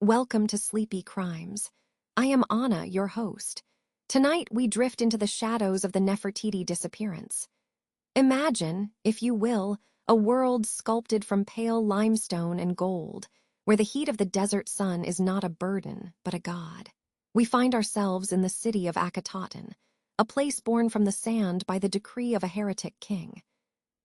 Welcome to Sleepy Crimes. I am Anna, your host. Tonight we drift into the shadows of the Nefertiti disappearance. Imagine, if you will, a world sculpted from pale limestone and gold, where the heat of the desert sun is not a burden, but a god. We find ourselves in the city of Akhenaten, a place born from the sand by the decree of a heretic king.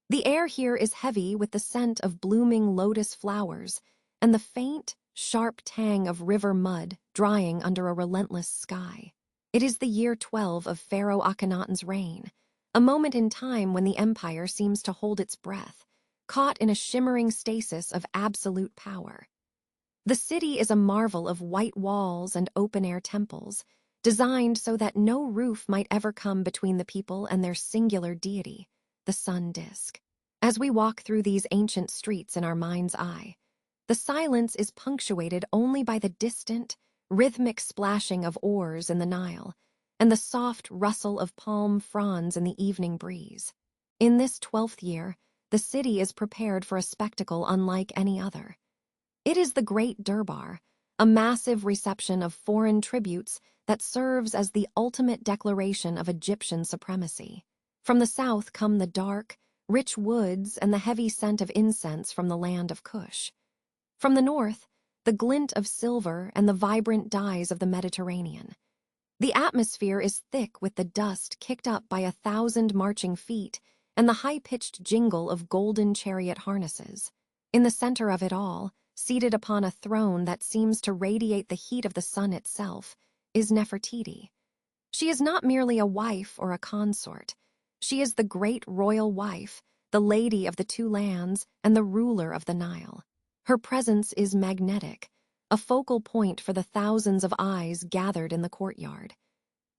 The air here is heavy with the scent of blooming lotus flowers and the faint, sharp tang of river mud drying under a relentless sky. It is the year 12 of Pharaoh Akhenaten's reign, a moment in time when the empire seems to hold its breath, caught in a shimmering stasis of absolute power. The city is a marvel of white walls and open-air temples, designed so that no roof might ever come between the people and their singular deity, the sun disk. As we walk through these ancient streets in our mind's eye, the silence is punctuated only by the distant, rhythmic splashing of oars in the Nile and the soft rustle of palm fronds in the evening breeze. In this 12th year, the city is prepared for a spectacle unlike any other. It is the Great Durbar, a massive reception of foreign tributes that serves as the ultimate declaration of Egyptian supremacy. From the south come the dark, rich woods and the heavy scent of incense from the land of Kush. From the north, the glint of silver and the vibrant dyes of the Mediterranean. The atmosphere is thick with the dust kicked up by 1,000 marching feet and the high-pitched jingle of golden chariot harnesses. In the center of it all, seated upon a throne that seems to radiate the heat of the sun itself, is Nefertiti. She is not merely a wife or a consort. She is the great royal wife, the lady of the two lands, and the ruler of the Nile. Her presence is magnetic, a focal point for the thousands of eyes gathered in the courtyard.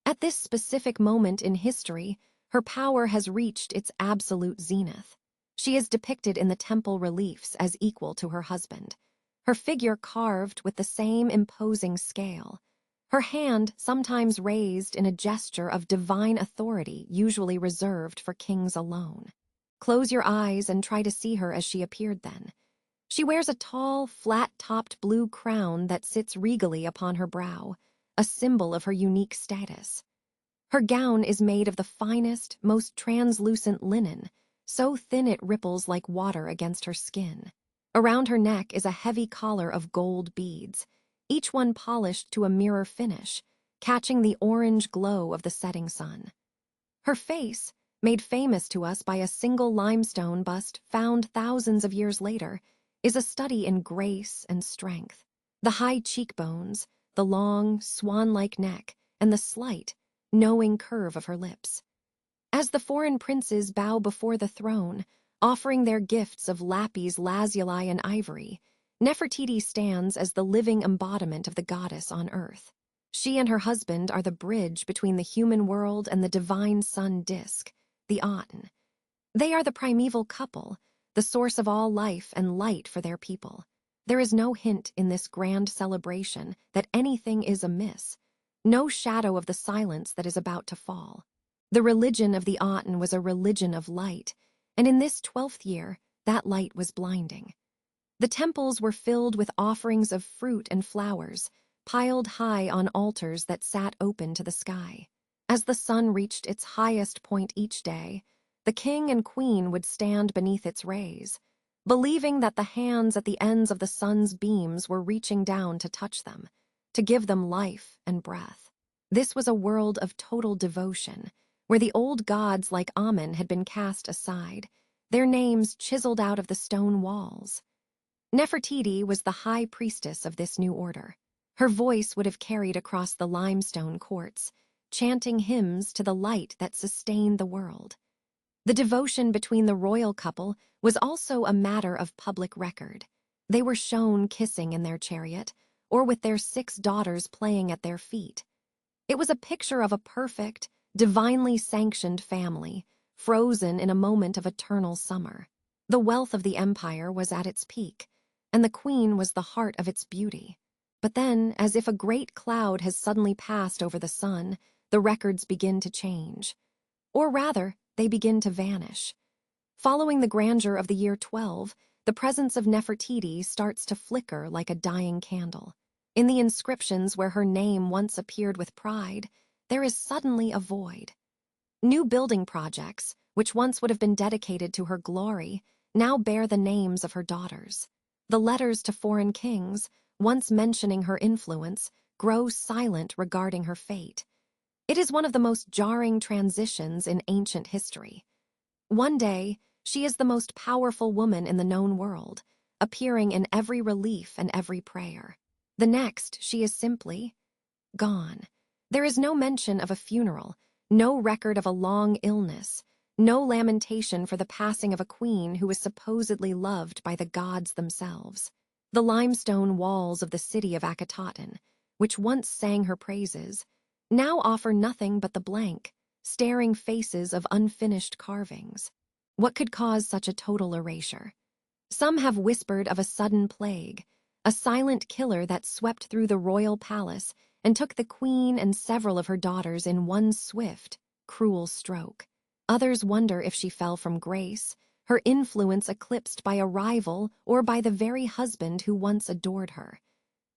At this specific moment in history, her power has reached its absolute zenith. She is depicted in the temple reliefs as equal to her husband, her figure carved with the same imposing scale, her hand sometimes raised in a gesture of divine authority usually reserved for kings alone. Close your eyes and try to see her as she appeared then. She wears a tall, flat-topped blue crown that sits regally upon her brow, a symbol of her unique status. Her gown is made of the finest, most translucent linen, so thin it ripples like water against her skin. Around her neck is a heavy collar of gold beads, each one polished to a mirror finish, catching the orange glow of the setting sun. Her face, made famous to us by a single limestone bust found thousands of years later, is a study in grace and strength. The high cheekbones, the long, swan-like neck, and the slight, knowing curve of her lips. As the foreign princes bow before the throne, offering their gifts of lapis lazuli and ivory, Nefertiti stands as the living embodiment of the goddess on earth. She and her husband are the bridge between the human world and the divine sun disk, the Aten. They are the primeval couple, the source of all life and light for their people. There is no hint in this grand celebration that anything is amiss, no shadow of the silence that is about to fall. The religion of the Aten was a religion of light, and in this 12th year, that light was blinding. The temples were filled with offerings of fruit and flowers, piled high on altars that sat open to the sky. As the sun reached its highest point each day, the king and queen would stand beneath its rays, believing that the hands at the ends of the sun's beams were reaching down to touch them, to give them life and breath. This was a world of total devotion, where the old gods like Amen had been cast aside, their names chiseled out of the stone walls. Nefertiti was the high priestess of this new order. Her voice would have carried across the limestone courts, chanting hymns to the light that sustained the world. The devotion between the royal couple was also a matter of public record. They were shown kissing in their chariot, or with their 6 daughters playing at their feet. It was a picture of a perfect, divinely sanctioned family, frozen in a moment of eternal summer. The wealth of the empire was at its peak, and the queen was the heart of its beauty. But then, as if a great cloud has suddenly passed over the sun, the records begin to change. Or rather, they begin to vanish. Following the grandeur of the year 12, the presence of Nefertiti starts to flicker like a dying candle. In the inscriptions where her name once appeared with pride, there is suddenly a void. New building projects, which once would have been dedicated to her glory, now bear the names of her daughters. The letters to foreign kings, once mentioning her influence, grow silent regarding her fate. It is one of the most jarring transitions in ancient history. One day, she is the most powerful woman in the known world, appearing in every relief and every prayer. The next, she is simply gone. There is no mention of a funeral, no record of a long illness, no lamentation for the passing of a queen who is supposedly loved by the gods themselves. The limestone walls of the city of Akhenaten, which once sang her praises, now offer nothing but the blank, staring faces of unfinished carvings. What could cause such a total erasure? Some have whispered of a sudden plague, a silent killer that swept through the royal palace and took the queen and several of her daughters in one swift, cruel stroke. Others wonder if she fell from grace, her influence eclipsed by a rival or by the very husband who once adored her.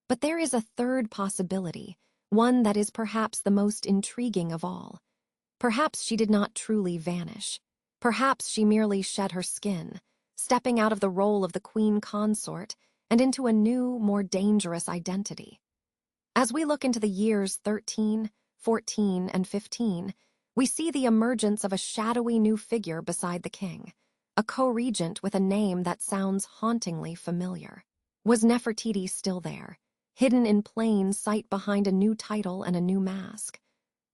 But there is a third possibility, one that is perhaps the most intriguing of all. Perhaps she did not truly vanish. Perhaps she merely shed her skin, stepping out of the role of the queen consort and into a new, more dangerous identity. As we look into the years 13, 14, and 15, we see the emergence of a shadowy new figure beside the king, a co-regent with a name that sounds hauntingly familiar. Was Nefertiti still there, hidden in plain sight behind a new title and a new mask?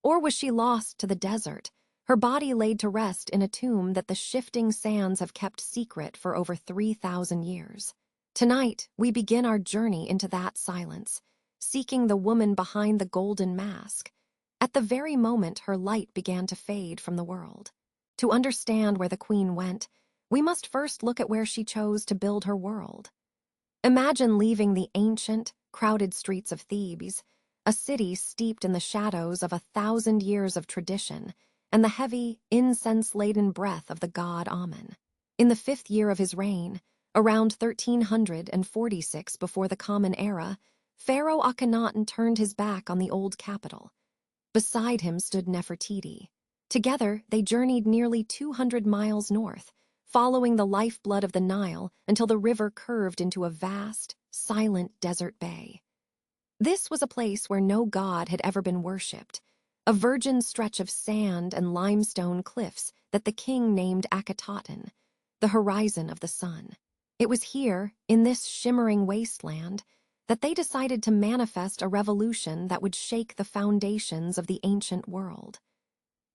Or was she lost to the desert, her body laid to rest in a tomb that the shifting sands have kept secret for over 3,000 years? Tonight, we begin our journey into that silence, seeking the woman behind the golden mask, at the very moment her light began to fade from the world. To understand where the queen went, we must first look at where she chose to build her world. Imagine leaving the ancient, crowded streets of Thebes, a city steeped in the shadows of 1,000 years of tradition and the heavy, incense-laden breath of the god Amun. In the 5th year of his reign, around 1346 before the Common Era, Pharaoh Akhenaten turned his back on the old capital. Beside him stood Nefertiti. Together, they journeyed nearly 200 miles north, following the lifeblood of the Nile until the river curved into a vast, silent desert bay. This was a place where no god had ever been worshipped, a virgin stretch of sand and limestone cliffs that the king named Akhenaten, the horizon of the sun. It was here, in this shimmering wasteland, that they decided to manifest a revolution that would shake the foundations of the ancient world.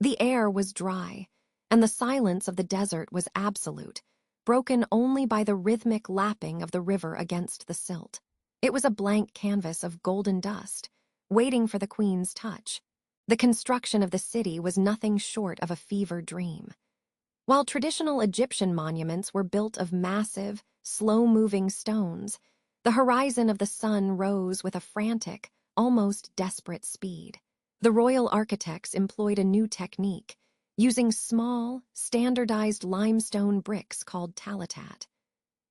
The air was dry, and the silence of the desert was absolute, broken only by the rhythmic lapping of the river against the silt. It was a blank canvas of golden dust, waiting for the queen's touch. The construction of the city was nothing short of a fever dream. While traditional Egyptian monuments were built of massive, slow-moving stones, the horizon of the sun rose with a frantic, almost desperate speed. The royal architects employed a new technique, using small, standardized limestone bricks called talatat.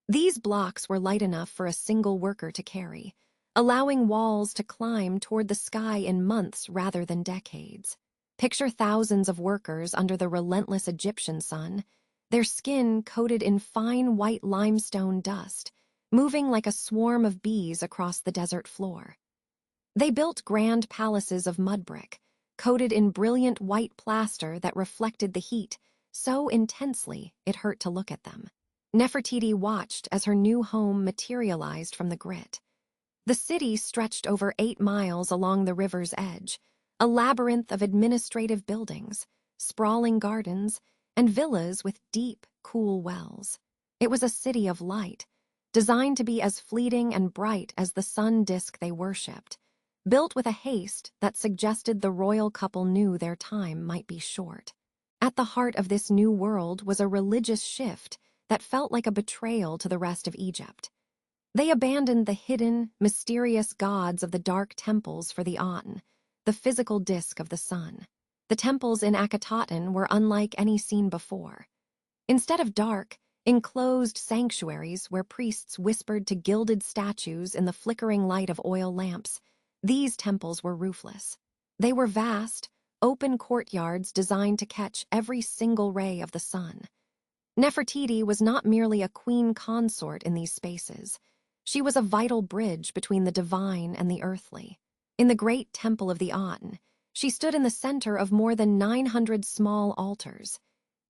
These blocks were light enough for a single worker to carry, allowing walls to climb toward the sky in months rather than decades. Picture thousands of workers under the relentless Egyptian sun, their skin coated in fine white limestone dust, moving like a swarm of bees across the desert floor. They built grand palaces of mud brick, coated in brilliant white plaster that reflected the heat so intensely it hurt to look at them. Nefertiti watched as her new home materialized from the grit. The city stretched over 8 miles along the river's edge, a labyrinth of administrative buildings, sprawling gardens, and villas with deep, cool wells. It was a city of light, designed to be as fleeting and bright as the sun disk they worshipped, built with a haste that suggested the royal couple knew their time might be short. At the heart of this new world was a religious shift that felt like a betrayal to the rest of Egypt. They abandoned the hidden, mysterious gods of the dark temples for the Aten, the physical disk of the sun. The temples in Akhenaten were unlike any seen before. Instead of dark, enclosed sanctuaries where priests whispered to gilded statues in the flickering light of oil lamps. These temples were roofless. They were vast, open courtyards designed to catch every single ray of the sun. Nefertiti was not merely a queen consort in these spaces. She was a vital bridge between the divine and the earthly. In the great temple of the Aten, she stood in the center of more than 900 small altars,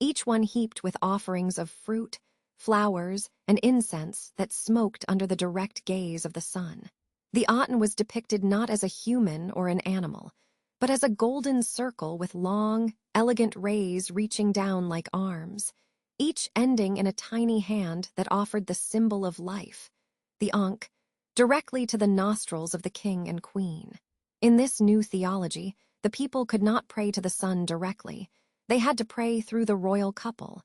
each one heaped with offerings of fruit, flowers, and incense that smoked under the direct gaze of the sun. The Aten was depicted not as a human or an animal, but as a golden circle with long, elegant rays reaching down like arms, each ending in a tiny hand that offered the symbol of life, the ankh, directly to the nostrils of the king and queen. In this new theology, the people could not pray to the sun directly. They had to pray through the royal couple.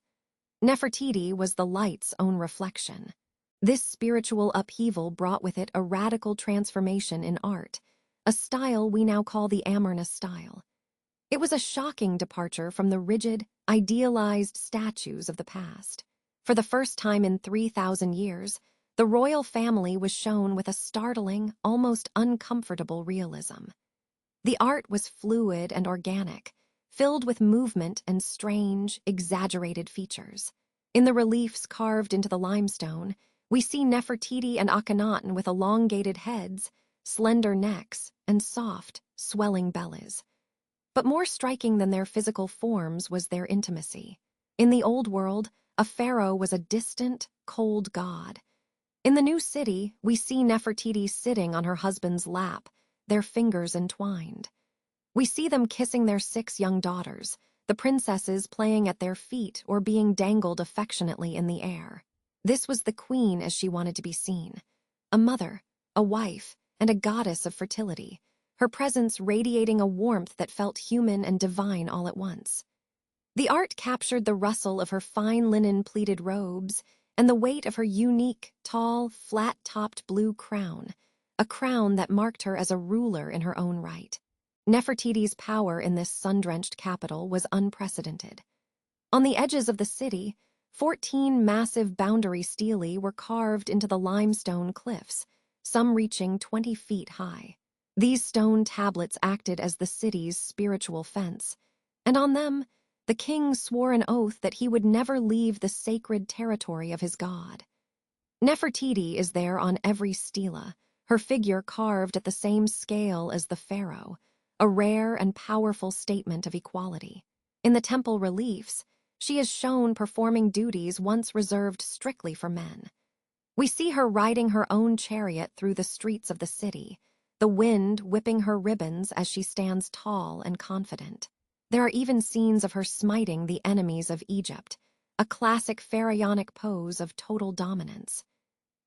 Nefertiti was the light's own reflection. This spiritual upheaval brought with it a radical transformation in art, a style we now call the Amarna style. It was a shocking departure from the rigid, idealized statues of the past. For the first time in 3,000 years, the royal family was shown with a startling, almost uncomfortable realism. The art was fluid and organic, filled with movement and strange, exaggerated features. In the reliefs carved into the limestone, we see Nefertiti and Akhenaten with elongated heads, slender necks, and soft, swelling bellies. But more striking than their physical forms was their intimacy. In the old world, a pharaoh was a distant, cold god. In the new city, we see Nefertiti sitting on her husband's lap, their fingers entwined. We see them kissing their 6 young daughters, the princesses playing at their feet or being dangled affectionately in the air. This was the queen as she wanted to be seen. A mother, a wife, and a goddess of fertility, her presence radiating a warmth that felt human and divine all at once. The art captured the rustle of her fine linen pleated robes and the weight of her unique, tall, flat-topped blue crown, a crown that marked her as a ruler in her own right. Nefertiti's power in this sun-drenched capital was unprecedented. On the edges of the city, 14 massive boundary stelae were carved into the limestone cliffs, some reaching 20 feet high. These stone tablets acted as the city's spiritual fence, and on them, the king swore an oath that he would never leave the sacred territory of his god. Nefertiti is there on every stela, her figure carved at the same scale as the pharaoh, a rare and powerful statement of equality. In the temple reliefs, she is shown performing duties once reserved strictly for men. We see her riding her own chariot through the streets of the city, the wind whipping her ribbons as she stands tall and confident. There are even scenes of her smiting the enemies of Egypt, a classic pharaonic pose of total dominance.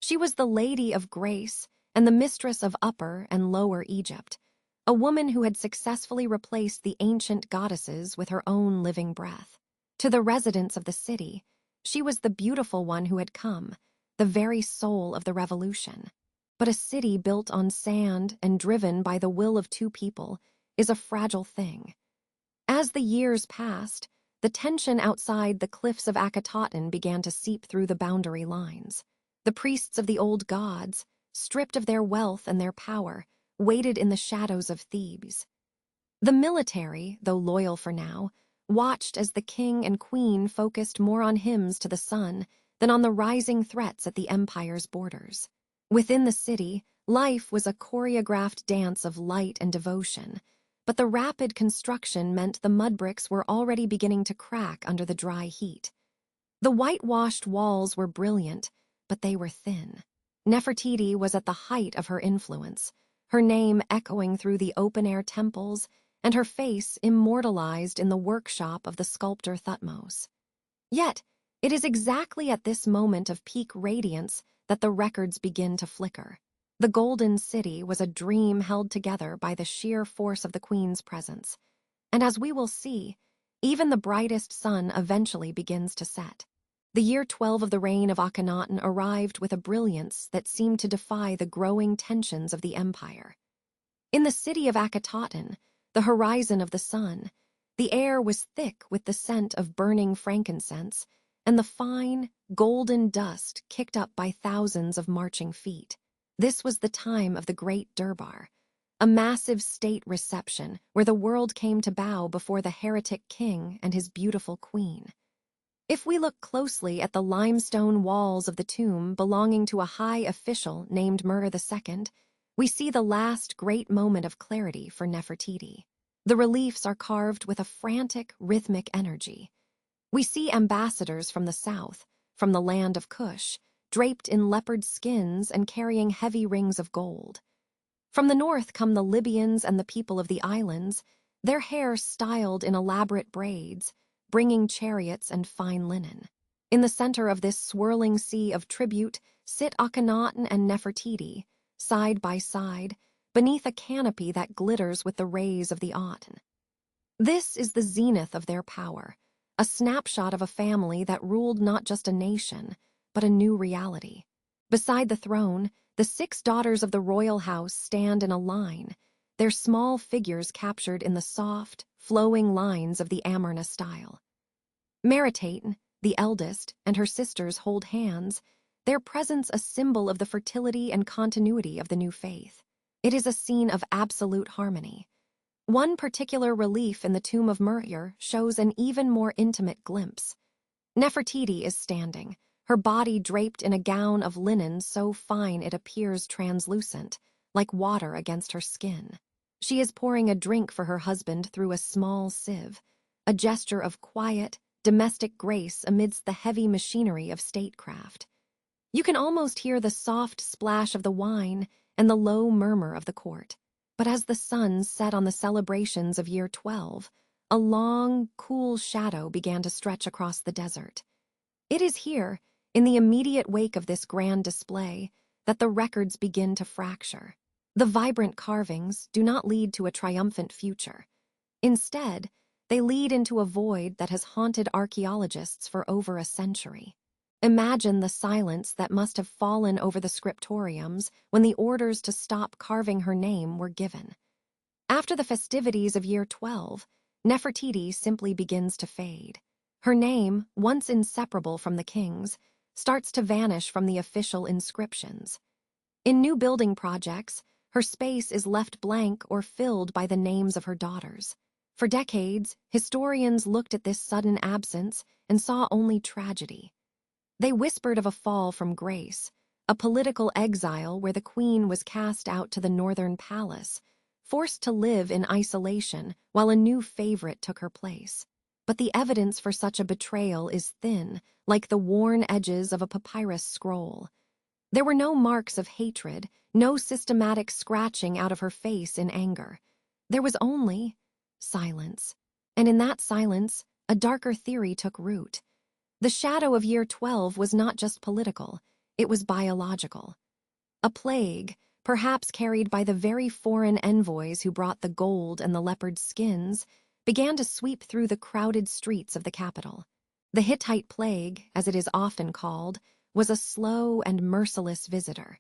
She was the Lady of Grace and the mistress of Upper and Lower Egypt, a woman who had successfully replaced the ancient goddesses with her own living breath. To the residents of the city, she was the beautiful one who had come, the very soul of the revolution. But a city built on sand and driven by the will of 2 people is a fragile thing. As the years passed, the tension outside the cliffs of Akhenaten began to seep through the boundary lines. The priests of the old gods, stripped of their wealth and their power, waited in the shadows of Thebes. The military, though loyal for now, watched as the king and queen focused more on hymns to the sun than on the rising threats at the empire's borders. Within the city, life was a choreographed dance of light and devotion, but the rapid construction meant the mud bricks were already beginning to crack under the dry heat. The whitewashed walls were brilliant, but they were thin. Nefertiti was at the height of her influence, her name echoing through the open-air temples and her face immortalized in the workshop of the sculptor Thutmose. Yet, it is exactly at this moment of peak radiance that the records begin to flicker. The Golden City was a dream held together by the sheer force of the Queen's presence, and as we will see, even the brightest sun eventually begins to set. The year 12 of the reign of Akhenaten arrived with a brilliance that seemed to defy the growing tensions of the empire. In the city of Akhenaten, the horizon of the sun, the air was thick with the scent of burning frankincense and the fine, golden dust kicked up by thousands of marching feet. This was the time of the Great Durbar, a massive state reception where the world came to bow before the heretic king and his beautiful queen. If we look closely at the limestone walls of the tomb belonging to a high official named Mer II, we see the last great moment of clarity for Nefertiti. The reliefs are carved with a frantic, rhythmic energy. We see ambassadors from the south, from the land of Kush, draped in leopard skins and carrying heavy rings of gold. From the north come the Libyans and the people of the islands, their hair styled in elaborate braids, bringing chariots and fine linen. In the center of this swirling sea of tribute sit Akhenaten and Nefertiti, side by side, beneath a canopy that glitters with the rays of the Aten. This is the zenith of their power, a snapshot of a family that ruled not just a nation, but a new reality. Beside the throne, the 6 daughters of the royal house stand in a line, their small figures captured in the soft, flowing lines of the Amarna style. Meritaten, the eldest, and her sisters hold hands, their presence a symbol of the fertility and continuity of the new faith. It is a scene of absolute harmony. One particular relief in the tomb of Mertir shows an even more intimate glimpse. Nefertiti is standing, her body draped in a gown of linen so fine it appears translucent, like water against her skin. She is pouring a drink for her husband through a small sieve, a gesture of quiet, domestic grace amidst the heavy machinery of statecraft. You can almost hear the soft splash of the wine and the low murmur of the court. But as the sun set on the celebrations of year 12, a long, cool shadow began to stretch across the desert. It is here, in the immediate wake of this grand display, that the records begin to fracture. The vibrant carvings do not lead to a triumphant future. Instead, they lead into a void that has haunted archaeologists for over a century. Imagine the silence that must have fallen over the scriptoriums when the orders to stop carving her name were given. After the festivities of year 12, Nefertiti simply begins to fade. Her name, once inseparable from the king's, starts to vanish from the official inscriptions. In new building projects, her space is left blank or filled by the names of her daughters. For decades, historians looked at this sudden absence and saw only tragedy. They whispered of a fall from grace, a political exile where the queen was cast out to the northern palace, forced to live in isolation while a new favorite took her place. But the evidence for such a betrayal is thin, like the worn edges of a papyrus scroll. There were no marks of hatred, no systematic scratching out of her face in anger. There was only silence. And in that silence, a darker theory took root. The shadow of year 12 was not just political, it was biological. A plague, perhaps carried by the very foreign envoys who brought the gold and the leopard skins, began to sweep through the crowded streets of the capital. The Hittite plague, as it is often called, was a slow and merciless visitor.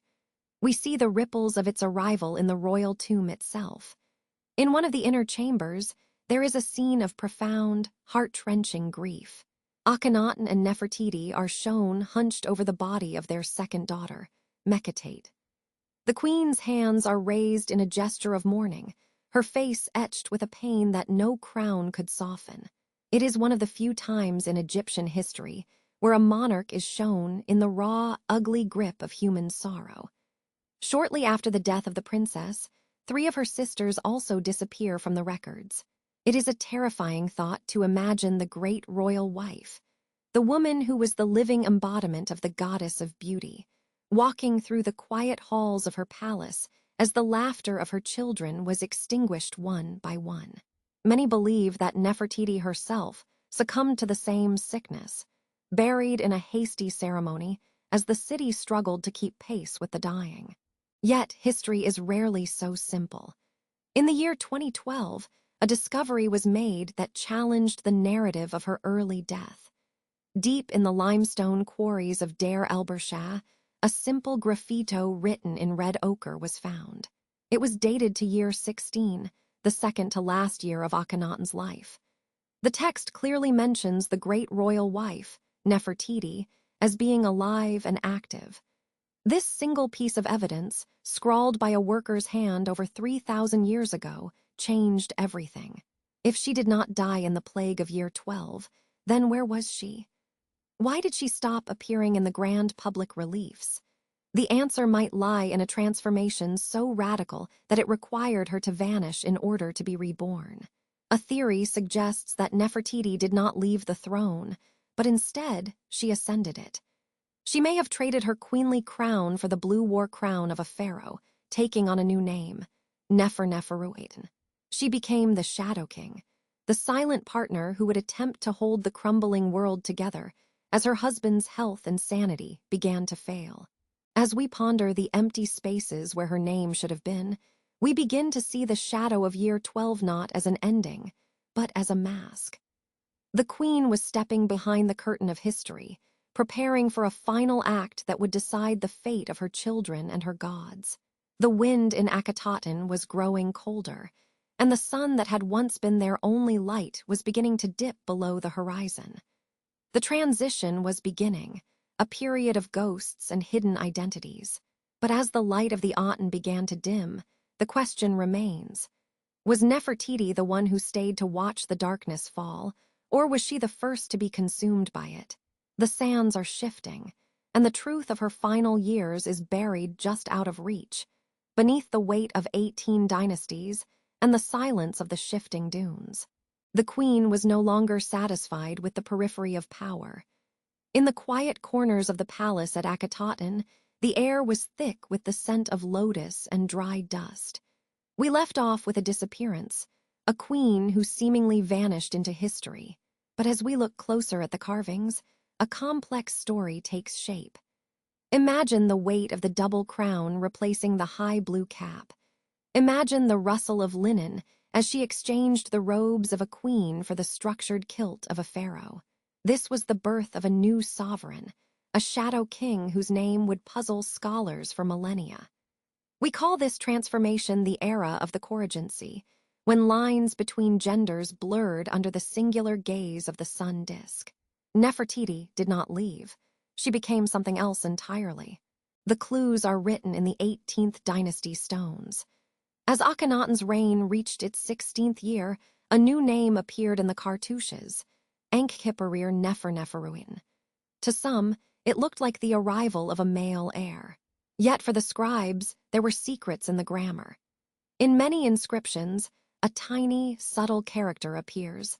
We see the ripples of its arrival in the royal tomb itself. In one of the inner chambers, there is a scene of profound, heart-wrenching grief. Akhenaten and Nefertiti are shown hunched over the body of their second daughter, Mekhetate. The queen's hands are raised in a gesture of mourning, her face etched with a pain that no crown could soften. It is one of the few times in Egyptian history where a monarch is shown in the raw, ugly grip of human sorrow. Shortly after the death of the princess, 3 of her sisters also disappear from the records. It is a terrifying thought to imagine the great royal wife, the woman who was the living embodiment of the goddess of beauty, walking through the quiet halls of her palace as the laughter of her children was extinguished one by one. Many believe that Nefertiti herself succumbed to the same sickness, buried in a hasty ceremony as the city struggled to keep pace with the dying. Yet history is rarely so simple. In the year 2012, a discovery was made that challenged the narrative of her early death. Deep in the limestone quarries of Deir el-Bershah, a simple graffito written in red ochre was found. It was dated to year 16, the second to last year of Akhenaten's life. The text clearly mentions the great royal wife, Nefertiti, as being alive and active. This single piece of evidence, scrawled by a worker's hand over 3,000 years ago, changed everything. If she did not die in the plague of year 12, then where was she? Why did she stop appearing in the grand public reliefs? The answer might lie in a transformation so radical that it required her to vanish in order to be reborn. A theory suggests that Nefertiti did not leave the throne, but instead she ascended it. She may have traded her queenly crown for the blue war crown of a pharaoh, taking on a new name, Neferneferuaten. She became the Shadow King, the silent partner who would attempt to hold the crumbling world together as her husband's health and sanity began to fail. As we ponder the empty spaces where her name should have been, we begin to see the shadow of year 12 not as an ending, but as a mask. The queen was stepping behind the curtain of history, preparing for a final act that would decide the fate of her children and her gods. The wind in Akhenaten was growing colder, and the sun that had once been their only light was beginning to dip below the horizon. The transition was beginning, a period of ghosts and hidden identities. But as the light of the Aten began to dim, the question remains. Was Nefertiti the one who stayed to watch the darkness fall, or was she the first to be consumed by it? The sands are shifting, and the truth of her final years is buried just out of reach, beneath the weight of 18 dynasties and the silence of the shifting dunes. The queen was no longer satisfied with the periphery of power. In the quiet corners of the palace at Akhenaten, the air was thick with the scent of lotus and dry dust. We left off with a disappearance, a queen who seemingly vanished into history. But as we look closer at the carvings, a complex story takes shape. Imagine the weight of the double crown replacing the high blue cap. Imagine the rustle of linen as she exchanged the robes of a queen for the structured kilt of a pharaoh. This was the birth of a new sovereign, a shadow king whose name would puzzle scholars for millennia. We call this transformation the era of the Corrigency, when lines between genders blurred under the singular gaze of the sun disk. Nefertiti did not leave. She became something else entirely. The clues are written in the 18th dynasty stones. As Akhenaten's reign reached its 16th year, a new name appeared in the cartouches, Enkhipparir Neferneferuin. To some, it looked like the arrival of a male heir. Yet for the scribes, there were secrets in the grammar. In many inscriptions, a tiny, subtle character appears.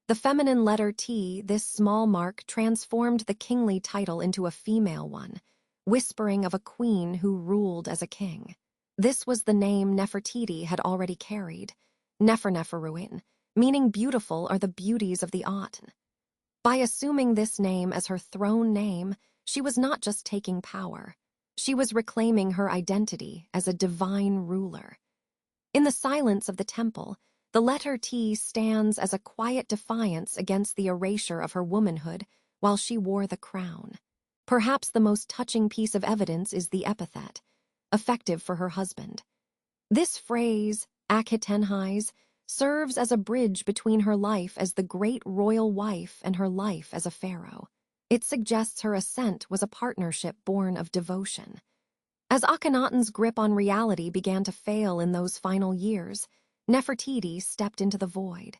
The feminine letter T, this small mark transformed the kingly title into a female one, whispering of a queen who ruled as a king. This was the name Nefertiti had already carried, Neferneferuin, meaning beautiful are the beauties of the Aten. By assuming this name as her throne name, she was not just taking power. She was reclaiming her identity as a divine ruler. In the silence of the temple, the letter T stands as a quiet defiance against the erasure of her womanhood while she wore the crown. Perhaps the most touching piece of evidence is the epithet, effective for her husband. This phrase, Akhetenhais, serves as a bridge between her life as the great royal wife and her life as a pharaoh. It suggests her ascent was a partnership born of devotion. As Akhenaten's grip on reality began to fail in those final years, Nefertiti stepped into the void.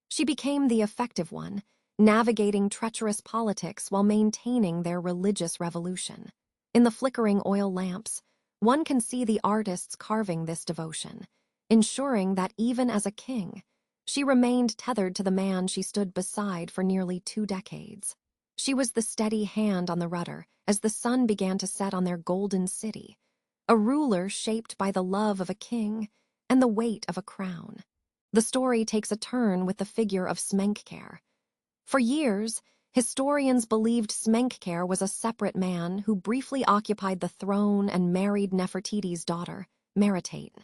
She became the effective one, navigating treacherous politics while maintaining their religious revolution. In the flickering oil lamps, one can see the artists carving this devotion, ensuring that even as a king, she remained tethered to the man she stood beside for nearly 2 decades. She was the steady hand on the rudder as the sun began to set on their golden city, a ruler shaped by the love of a king and the weight of a crown. The story takes a turn with the figure of Smenkhkare. For years, historians believed Smenkhkare was a separate man who briefly occupied the throne and married Nefertiti's daughter, Meritaten.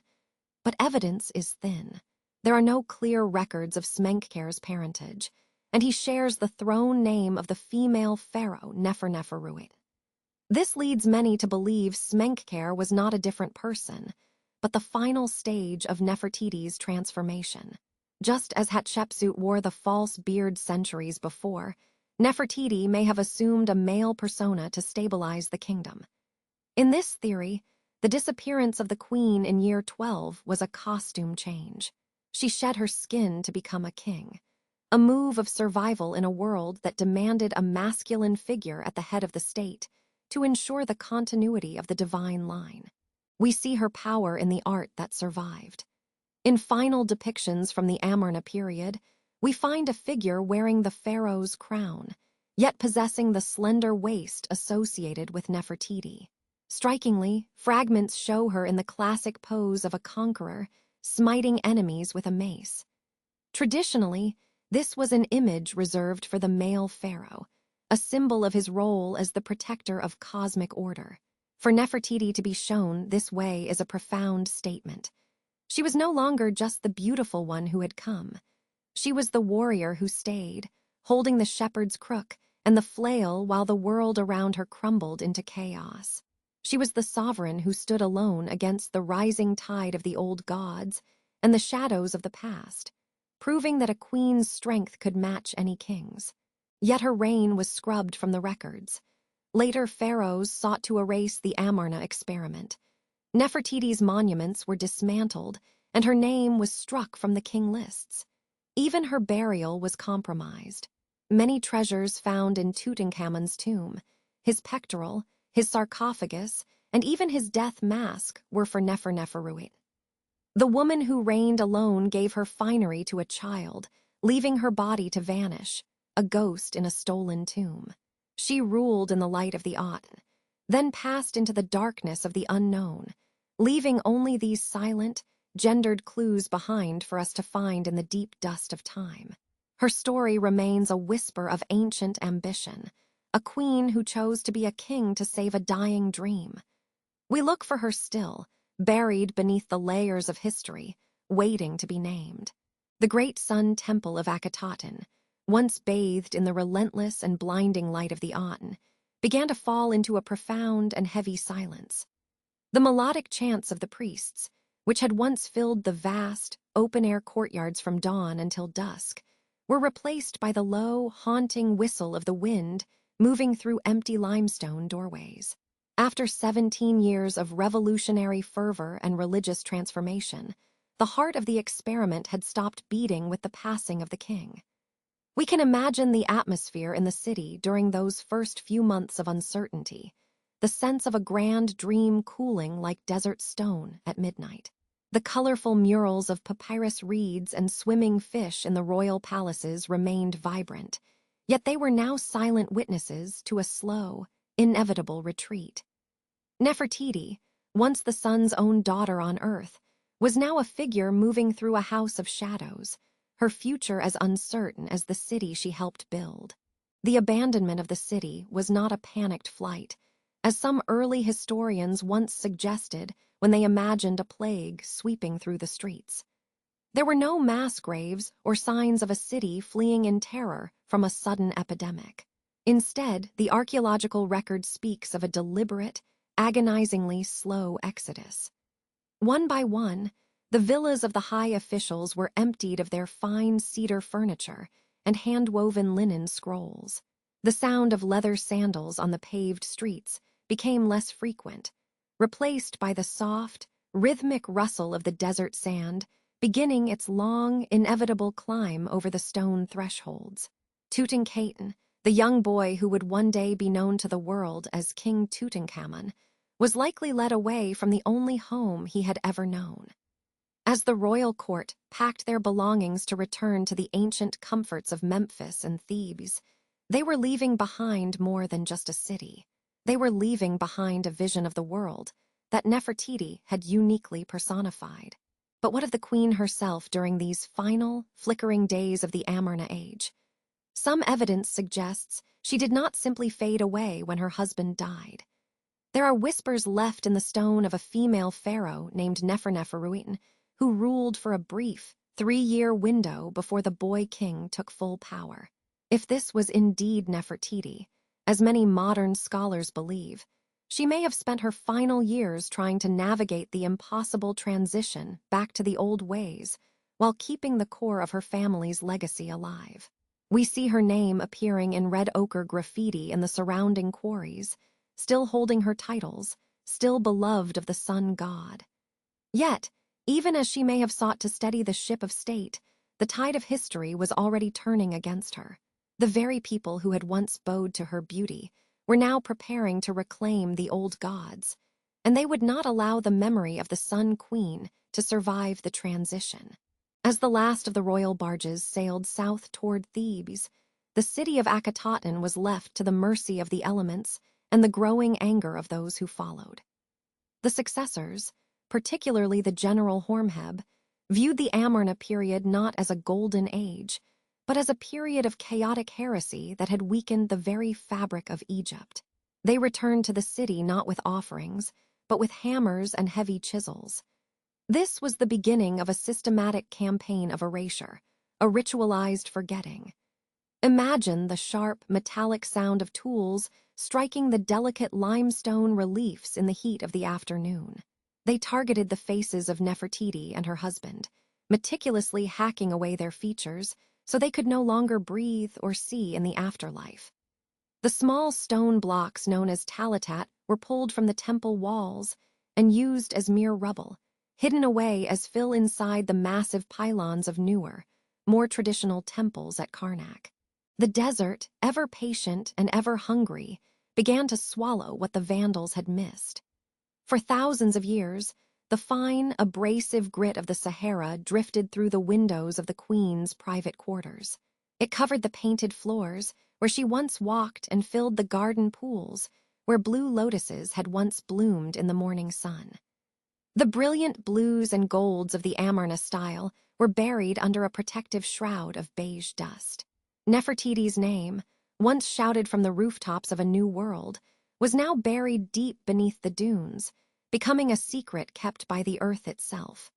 But evidence is thin. There are no clear records of Smenkkare's parentage, and he shares the throne name of the female pharaoh Neferneferuit. This leads many to believe Smenkhkare was not a different person, but the final stage of Nefertiti's transformation. Just as Hatshepsut wore the false beard centuries before, Nefertiti may have assumed a male persona to stabilize the kingdom. In this theory, the disappearance of the queen in year 12 was a costume change. She shed her skin to become a king, a move of survival in a world that demanded a masculine figure at the head of the state to ensure the continuity of the divine line. We see her power in the art that survived. In final depictions from the Amarna period, we find a figure wearing the pharaoh's crown, yet possessing the slender waist associated with Nefertiti. Strikingly, fragments show her in the classic pose of a conqueror, smiting enemies with a mace. Traditionally, this was an image reserved for the male pharaoh, a symbol of his role as the protector of cosmic order. For Nefertiti to be shown this way is a profound statement. She was no longer just the beautiful one who had come. She was the warrior who stayed, holding the shepherd's crook and the flail while the world around her crumbled into chaos. She was the sovereign who stood alone against the rising tide of the old gods and the shadows of the past, proving that a queen's strength could match any king's. Yet her reign was scrubbed from the records. Later pharaohs sought to erase the Amarna experiment. Nefertiti's monuments were dismantled, and her name was struck from the king lists. Even her burial was compromised. Many treasures found in Tutankhamun's tomb, his pectoral, his sarcophagus, and even his death mask were for Neferneferuit. The woman who reigned alone gave her finery to a child, leaving her body to vanish, a ghost in a stolen tomb. She ruled in the light of the Aten, then passed into the darkness of the unknown, leaving only these silent, gendered clues behind for us to find in the deep dust of time. Her story remains a whisper of ancient ambition, a queen who chose to be a king to save a dying dream. We look for her still, buried beneath the layers of history, waiting to be named. The great sun temple of Akhenaten, once bathed in the relentless and blinding light of the Aten, began to fall into a profound and heavy silence. The melodic chants of the priests, which had once filled the vast, open-air courtyards from dawn until dusk, were replaced by the low, haunting whistle of the wind moving through empty limestone doorways. After 17 years of revolutionary fervor and religious transformation, the heart of the experiment had stopped beating with the passing of the king. We can imagine the atmosphere in the city during those first few months of uncertainty, the sense of a grand dream cooling like desert stone at midnight. The colorful murals of papyrus reeds and swimming fish in the royal palaces remained vibrant, yet they were now silent witnesses to a slow, inevitable retreat. Nefertiti, once the sun's own daughter on earth, was now a figure moving through a house of shadows, her future as uncertain as the city she helped build. The abandonment of the city was not a panicked flight, as some early historians once suggested when they imagined a plague sweeping through the streets. There were no mass graves or signs of a city fleeing in terror from a sudden epidemic. Instead, the archaeological record speaks of a deliberate, agonizingly slow exodus. One by one, the villas of the high officials were emptied of their fine cedar furniture and hand-woven linen scrolls. The sound of leather sandals on the paved streets became less frequent, replaced by the soft, rhythmic rustle of the desert sand beginning its long, inevitable climb over the stone thresholds. Tutankhaten, the young boy who would one day be known to the world as King Tutankhamun, was likely led away from the only home he had ever known. As the royal court packed their belongings to return to the ancient comforts of Memphis and Thebes, they were leaving behind more than just a city. They were leaving behind a vision of the world that Nefertiti had uniquely personified. But what of the queen herself during these final, flickering days of the Amarna age? Some evidence suggests she did not simply fade away when her husband died. There are whispers left in the stone of a female pharaoh named Neferneferuit, who ruled for a brief, 3-year window before the boy king took full power. If this was indeed Nefertiti, as many modern scholars believe, she may have spent her final years trying to navigate the impossible transition back to the old ways while keeping the core of her family's legacy alive. We see her name appearing in red ochre graffiti in the surrounding quarries, still holding her titles, still beloved of the sun god. Yet, even as she may have sought to steady the ship of state, the tide of history was already turning against her. The very people who had once bowed to her beauty were now preparing to reclaim the old gods, and they would not allow the memory of the Sun Queen to survive the transition. As the last of the royal barges sailed south toward Thebes, the city of Akhenaten was left to the mercy of the elements and the growing anger of those who followed. The successors, particularly the general Hormheb, viewed the Amarna period not as a golden age, but as a period of chaotic heresy that had weakened the very fabric of Egypt. They returned to the city not with offerings, but with hammers and heavy chisels. This was the beginning of a systematic campaign of erasure, a ritualized forgetting. Imagine the sharp, metallic sound of tools striking the delicate limestone reliefs in the heat of the afternoon. They targeted the faces of Nefertiti and her husband, meticulously hacking away their features so they could no longer breathe or see in the afterlife. The small stone blocks known as talatat were pulled from the temple walls and used as mere rubble, hidden away as fill inside the massive pylons of newer, more traditional temples at Karnak. The desert, ever patient and ever hungry, began to swallow what the Vandals had missed. For thousands of years, the fine, abrasive grit of the Sahara drifted through the windows of the queen's private quarters. It covered the painted floors where she once walked and filled the garden pools where blue lotuses had once bloomed in the morning sun. The brilliant blues and golds of the Amarna style were buried under a protective shroud of beige dust. Nefertiti's name, once shouted from the rooftops of a new world, was now buried deep beneath the dunes, becoming a secret kept by the earth itself.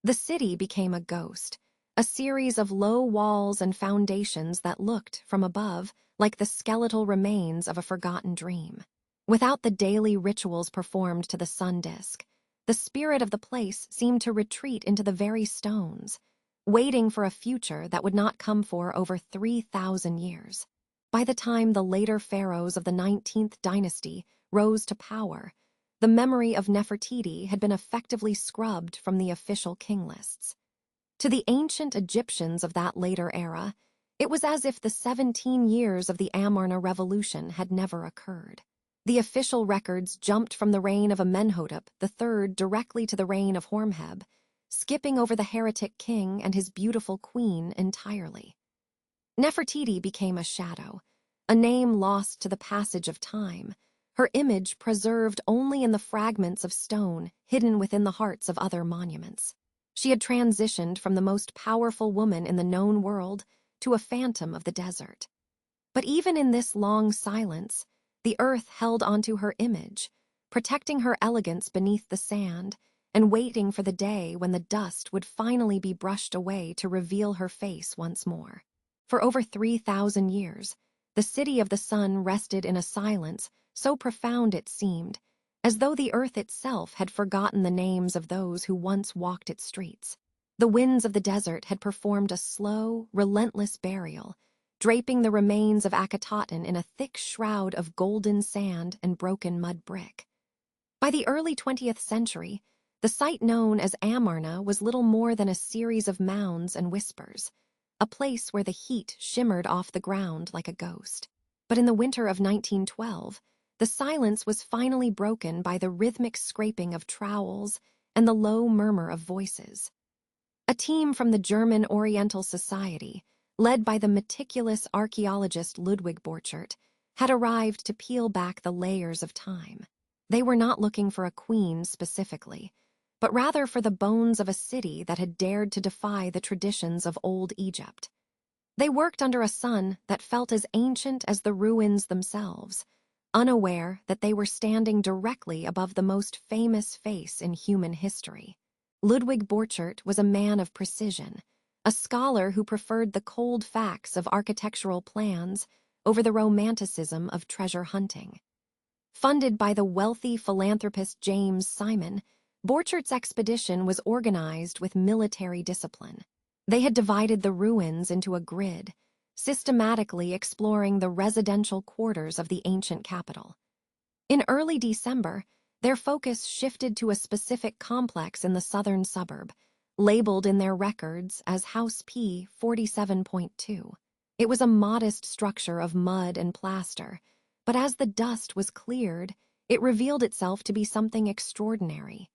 The city became a ghost, a series of low walls and foundations that looked, from above, like the skeletal remains of a forgotten dream. Without the daily rituals performed to the sun disk, the spirit of the place seemed to retreat into the very stones, waiting for a future that would not come for over 3,000 years. By the time the later pharaohs of the 19th dynasty rose to power, the memory of Nefertiti had been effectively scrubbed from the official king lists. To the ancient Egyptians of that later era, it was as if the 17 years of the Amarna revolution had never occurred. The official records jumped from the reign of Amenhotep III directly to the reign of Hormheb, skipping over the heretic king and his beautiful queen entirely. Nefertiti became a shadow, a name lost to the passage of time, her image preserved only in the fragments of stone hidden within the hearts of other monuments. She had transitioned from the most powerful woman in the known world to a phantom of the desert. But even in this long silence, the earth held onto her image, protecting her elegance beneath the sand and waiting for the day when the dust would finally be brushed away to reveal her face once more. For over 3,000 years, the city of the sun rested in a silence so profound it seemed, as though the earth itself had forgotten the names of those who once walked its streets. The winds of the desert had performed a slow, relentless burial, draping the remains of Akhenaten in a thick shroud of golden sand and broken mud brick. By the early 20th century, the site known as Amarna was little more than a series of mounds and whispers, a place where the heat shimmered off the ground like a ghost. But in the winter of 1912, the silence was finally broken by the rhythmic scraping of trowels and the low murmur of voices. A team from the German Oriental Society, led by the meticulous archaeologist Ludwig Borchert, had arrived to peel back the layers of time. They were not looking for a queen specifically, but rather for the bones of a city that had dared to defy the traditions of old Egypt. They worked under a sun that felt as ancient as the ruins themselves, unaware that they were standing directly above the most famous face in human history. Ludwig Borchert was a man of precision, a scholar who preferred the cold facts of architectural plans over the romanticism of treasure hunting. Funded by the wealthy philanthropist James Simon, Borchert's expedition was organized with military discipline. They had divided the ruins into a grid, systematically exploring the residential quarters of the ancient capital. In early December, their focus shifted to a specific complex in the southern suburb, labeled in their records as House P 47.2. It was a modest structure of mud and plaster, but as the dust was cleared, it revealed itself to be something extraordinary.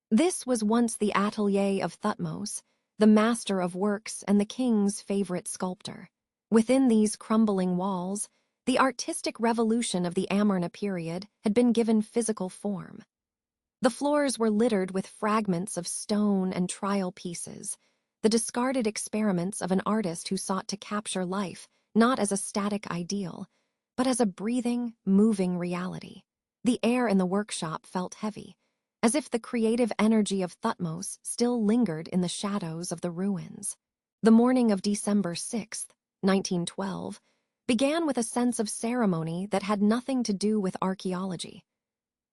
This was once the atelier of Thutmose, the master of works and the king's favorite sculptor. Within these crumbling walls, the artistic revolution of the Amarna period had been given physical form. The floors were littered with fragments of stone and trial pieces, the discarded experiments of an artist who sought to capture life not as a static ideal, but as a breathing, moving reality. The air in the workshop felt heavy, as if the creative energy of Thutmose still lingered in the shadows of the ruins. The morning of December 6, 1912, began with a sense of ceremony that had nothing to do with archaeology.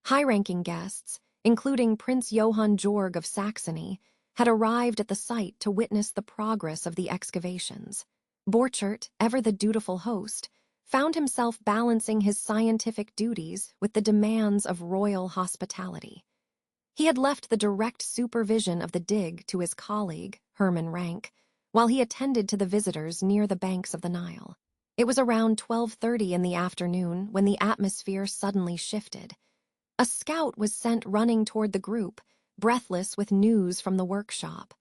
High-ranking guests, including Prince Johann Georg of Saxony, had arrived at the site to witness the progress of the excavations. Borchert, ever the dutiful host, found himself balancing his scientific duties with the demands of royal hospitality. He had left the direct supervision of the dig to his colleague, Hermann Rank, while he attended to the visitors near the banks of the Nile. It was around 12:30 in the afternoon when the atmosphere suddenly shifted. A scout was sent running toward the group, breathless with news from the workshop.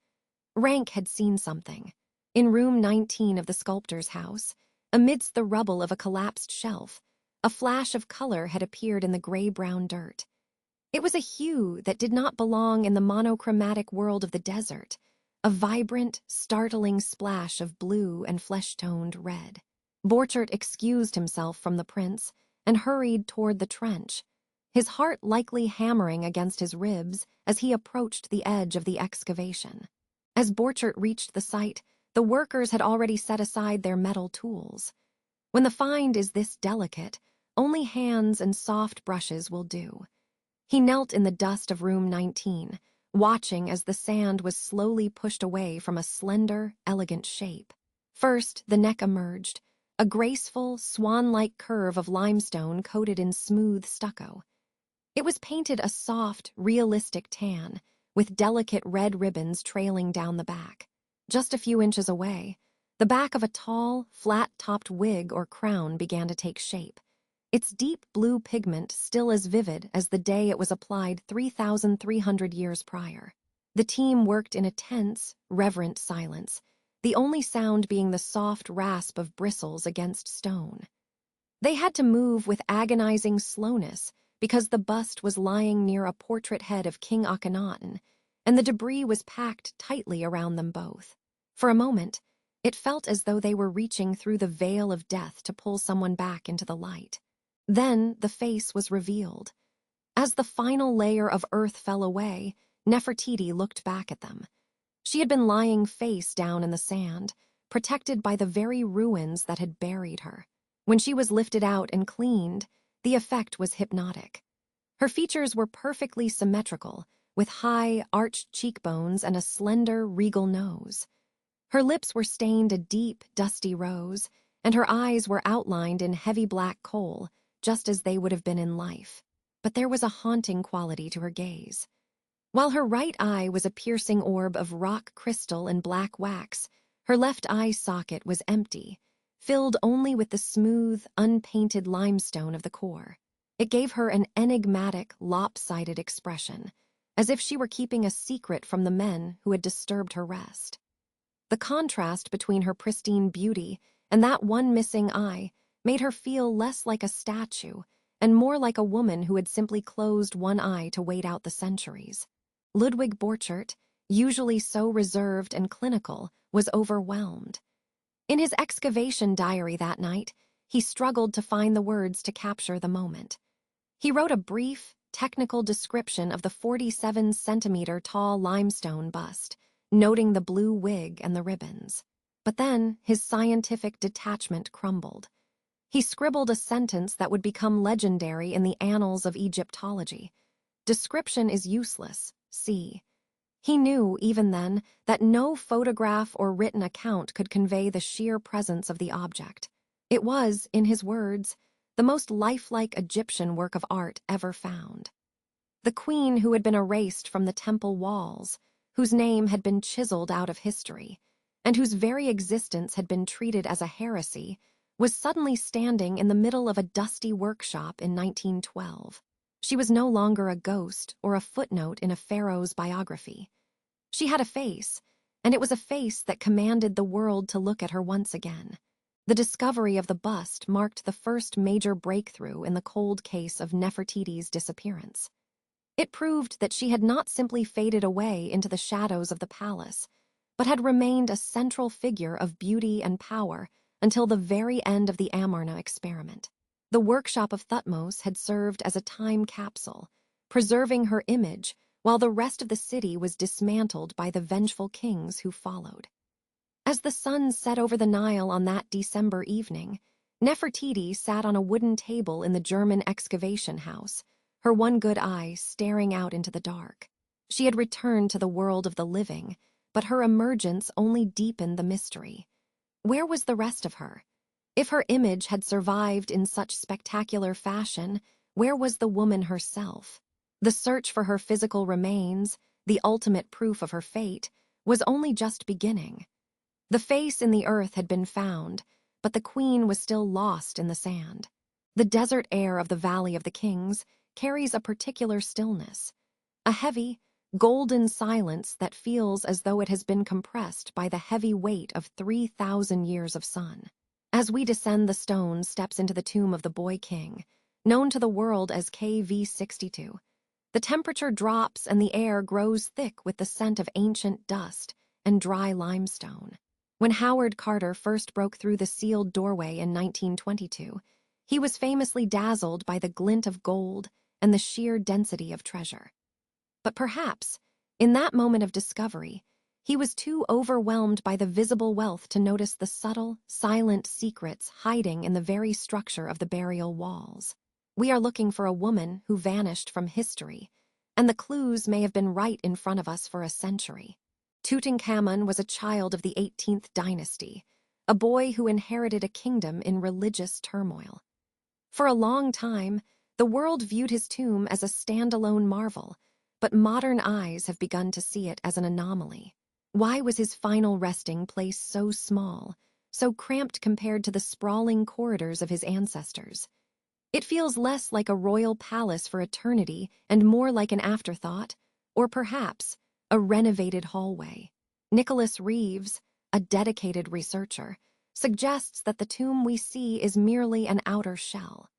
Rank had seen something. In room 19 of the sculptor's house, amidst the rubble of a collapsed shelf, a flash of color had appeared in the gray-brown dirt. It was a hue that did not belong in the monochromatic world of the desert, a vibrant, startling splash of blue and flesh-toned red. Borchert excused himself from the prince and hurried toward the trench, his heart likely hammering against his ribs as he approached the edge of the excavation. As Borchert reached the site, the workers had already set aside their metal tools. When the find is this delicate, only hands and soft brushes will do. He knelt in the dust of room 19, watching as the sand was slowly pushed away from a slender, elegant shape. First, the neck emerged, a graceful, swan-like curve of limestone coated in smooth stucco. It was painted a soft, realistic tan, with delicate red ribbons trailing down the back. Just a few inches away, the back of a tall, flat-topped wig or crown began to take shape, its deep blue pigment still as vivid as the day it was applied 3,300 years prior. The team worked in a tense, reverent silence, the only sound being the soft rasp of bristles against stone. They had to move with agonizing slowness because the bust was lying near a portrait head of King Akhenaten, and the debris was packed tightly around them both. For a moment, it felt as though they were reaching through the veil of death to pull someone back into the light. Then the face was revealed. As the final layer of earth fell away, Nefertiti looked back at them. She had been lying face down in the sand, protected by the very ruins that had buried her. When she was lifted out and cleaned, the effect was hypnotic. Her features were perfectly symmetrical, with high, arched cheekbones and a slender, regal nose. Her lips were stained a deep, dusty rose, and her eyes were outlined in heavy black kohl, just as they would have been in life. But there was a haunting quality to her gaze. While her right eye was a piercing orb of rock crystal and black wax, her left eye socket was empty, filled only with the smooth, unpainted limestone of the core. It gave her an enigmatic, lopsided expression, as if she were keeping a secret from the men who had disturbed her rest. The contrast between her pristine beauty and that one missing eye made her feel less like a statue and more like a woman who had simply closed one eye to wait out the centuries. Ludwig Borchert, usually so reserved and clinical, was overwhelmed. In his excavation diary that night, he struggled to find the words to capture the moment. He wrote a brief, technical description of the 47-centimeter tall limestone bust, noting the blue wig and the ribbons. But then his scientific detachment crumbled. He scribbled a sentence that would become legendary in the annals of Egyptology. Description is useless, see. He knew, even then, that no photograph or written account could convey the sheer presence of the object. It was, in his words, the most lifelike Egyptian work of art ever found. The queen who had been erased from the temple walls, whose name had been chiseled out of history, and whose very existence had been treated as a heresy, was suddenly standing in the middle of a dusty workshop in 1912. She was no longer a ghost or a footnote in a pharaoh's biography. She had a face, and it was a face that commanded the world to look at her once again. The discovery of the bust marked the first major breakthrough in the cold case of Nefertiti's disappearance. It proved that she had not simply faded away into the shadows of the palace, but had remained a central figure of beauty and power until the very end of the Amarna experiment. The workshop of Thutmose had served as a time capsule, preserving her image while the rest of the city was dismantled by the vengeful kings who followed. As the sun set over the Nile on that December evening, Nefertiti sat on a wooden table in the German excavation house, her one good eye staring out into the dark. She had returned to the world of the living, but her emergence only deepened the mystery. Where was the rest of her? If her image had survived in such spectacular fashion, where was the woman herself? The search for her physical remains, the ultimate proof of her fate, was only just beginning. The face in the earth had been found, but the queen was still lost in the sand. The desert air of the Valley of the Kings carries a particular stillness, a heavy, golden silence that feels as though it has been compressed by the heavy weight of 3,000 years of sun. As we descend the stone steps into the tomb of the boy king, known to the world as KV62, the temperature drops and the air grows thick with the scent of ancient dust and dry limestone. When Howard Carter first broke through the sealed doorway in 1922, he was famously dazzled by the glint of gold and the sheer density of treasure. But perhaps, in that moment of discovery, he was too overwhelmed by the visible wealth to notice the subtle, silent secrets hiding in the very structure of the burial walls. We are looking for a woman who vanished from history, and the clues may have been right in front of us for a century. Tutankhamun was a child of the 18th dynasty, a boy who inherited a kingdom in religious turmoil. For a long time, the world viewed his tomb as a standalone marvel, but modern eyes have begun to see it as an anomaly. Why was his final resting place so small, so cramped compared to the sprawling corridors of his ancestors? It feels less like a royal palace for eternity and more like an afterthought, or perhaps a renovated hallway. Nicholas Reeves, a dedicated researcher, suggests that the tomb we see is merely an outer shell.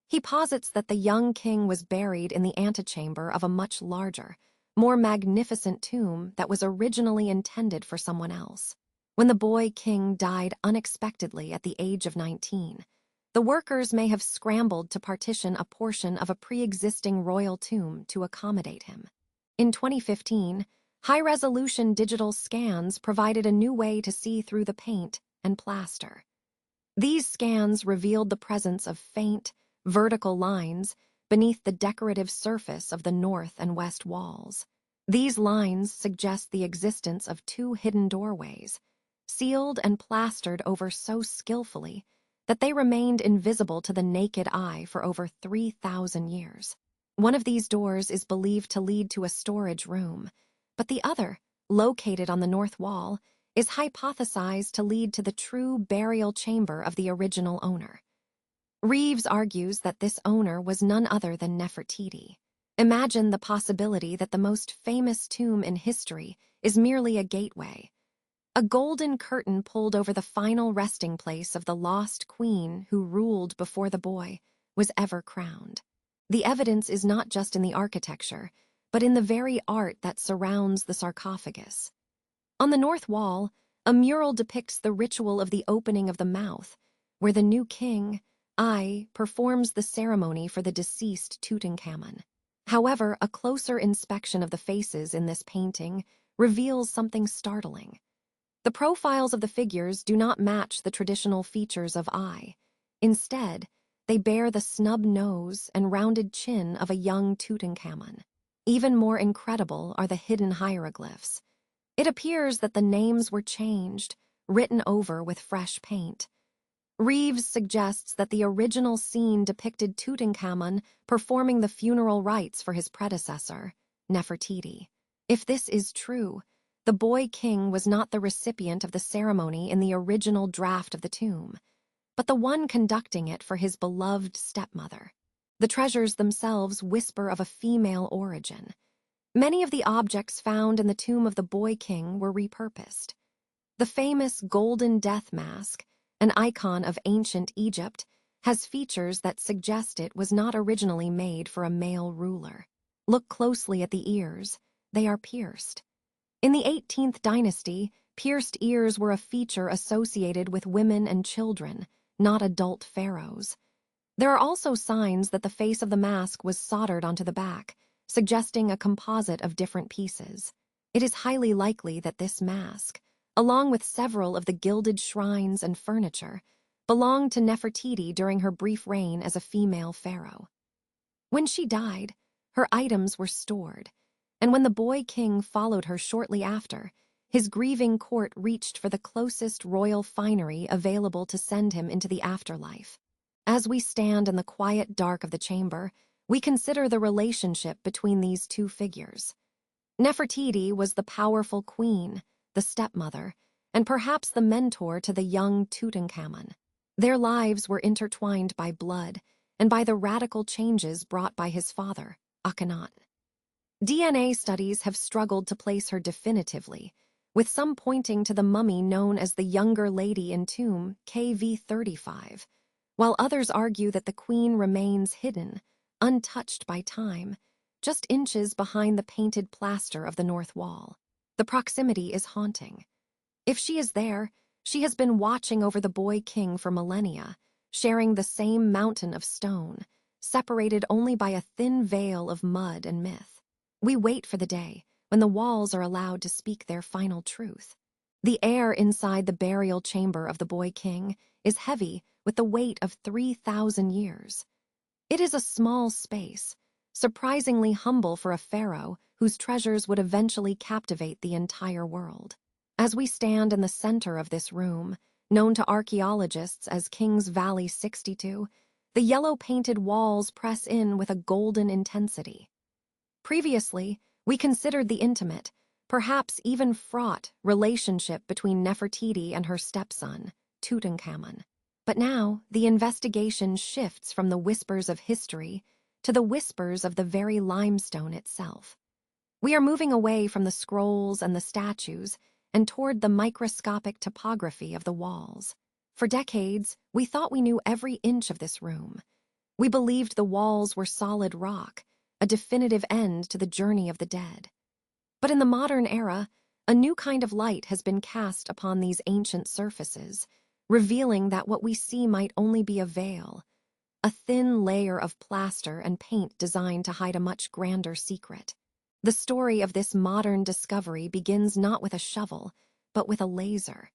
He posits that the young king was buried in the antechamber of a much larger, more magnificent tomb that was originally intended for someone else. When the boy king died unexpectedly at the age of 19, the workers may have scrambled to partition a portion of a pre-existing royal tomb to accommodate him. In 2015, high-resolution digital scans provided a new way to see through the paint and plaster. These scans revealed the presence of faint, vertical lines beneath the decorative surface of the north and west walls. These lines suggest the existence of two hidden doorways, sealed and plastered over so skillfully that they remained invisible to the naked eye for over 3,000 years. One of these doors is believed to lead to a storage room, but the other, located on the north wall, is hypothesized to lead to the true burial chamber of the original owner. Reeves argues that this owner was none other than Nefertiti. Imagine the possibility that the most famous tomb in history is merely a gateway, a golden curtain pulled over the final resting place of the lost queen who ruled before the boy was ever crowned. The evidence is not just in the architecture, but in the very art that surrounds the sarcophagus. On the north wall, a mural depicts the ritual of the opening of the mouth, where the new king, performs the ceremony for the deceased Tutankhamun. However, a closer inspection of the faces in this painting reveals something startling. The profiles of the figures do not match the traditional features of Instead, they bear the snub nose and rounded chin of a young Tutankhamun. Even more incredible are the hidden hieroglyphs. It appears that the names were changed, written over with fresh paint. Reeves suggests that the original scene depicted Tutankhamun performing the funeral rites for his predecessor, Nefertiti. If this is true, the boy king was not the recipient of the ceremony in the original draft of the tomb, but the one conducting it for his beloved stepmother. The treasures themselves whisper of a female origin. Many of the objects found in the tomb of the boy king were repurposed. The famous golden death mask, an icon of ancient Egypt, has features that suggest it was not originally made for a male ruler. Look closely at the ears. They are pierced. In the 18th dynasty, pierced ears were a feature associated with women and children, not adult pharaohs. There are also signs that the face of the mask was soldered onto the back, suggesting a composite of different pieces. It is highly likely that this mask, along with several of the gilded shrines and furniture, belonged to Nefertiti during her brief reign as a female pharaoh. When she died, her items were stored, and when the boy king followed her shortly after, his grieving court reached for the closest royal finery available to send him into the afterlife. As we stand in the quiet dark of the chamber, we consider the relationship between these two figures. Nefertiti was the powerful queen, the stepmother, and perhaps the mentor to the young Tutankhamun. Their lives were intertwined by blood and by the radical changes brought by his father, Akhenaten. DNA studies have struggled to place her definitively, with some pointing to the mummy known as the Younger Lady in Tomb KV35, while others argue that the queen remains hidden, untouched by time, just inches behind the painted plaster of the north wall. The proximity is haunting. If she is there, she has been watching over the boy king for millennia, sharing the same mountain of stone, separated only by a thin veil of mud and myth. We wait for the day when the walls are allowed to speak their final truth. The air inside the burial chamber of the boy king is heavy with the weight of 3,000 years. It is a small space, surprisingly humble for a pharaoh whose treasures would eventually captivate the entire world. As we stand in the center of this room, known to archaeologists as King's Valley 62, the yellow-painted walls press in with a golden intensity. Previously, we considered the intimate, perhaps even fraught, relationship between Nefertiti and her stepson, Tutankhamun. But now, the investigation shifts from the whispers of history to the whispers of the very limestone itself. We are moving away from the scrolls and the statues and toward the microscopic topography of the walls. For decades, we thought we knew every inch of this room. We believed the walls were solid rock, a definitive end to the journey of the dead. But in the modern era, a new kind of light has been cast upon these ancient surfaces, revealing that what we see might only be a veil, a thin layer of plaster and paint designed to hide a much grander secret. The story of this modern discovery begins not with a shovel, but with a laser.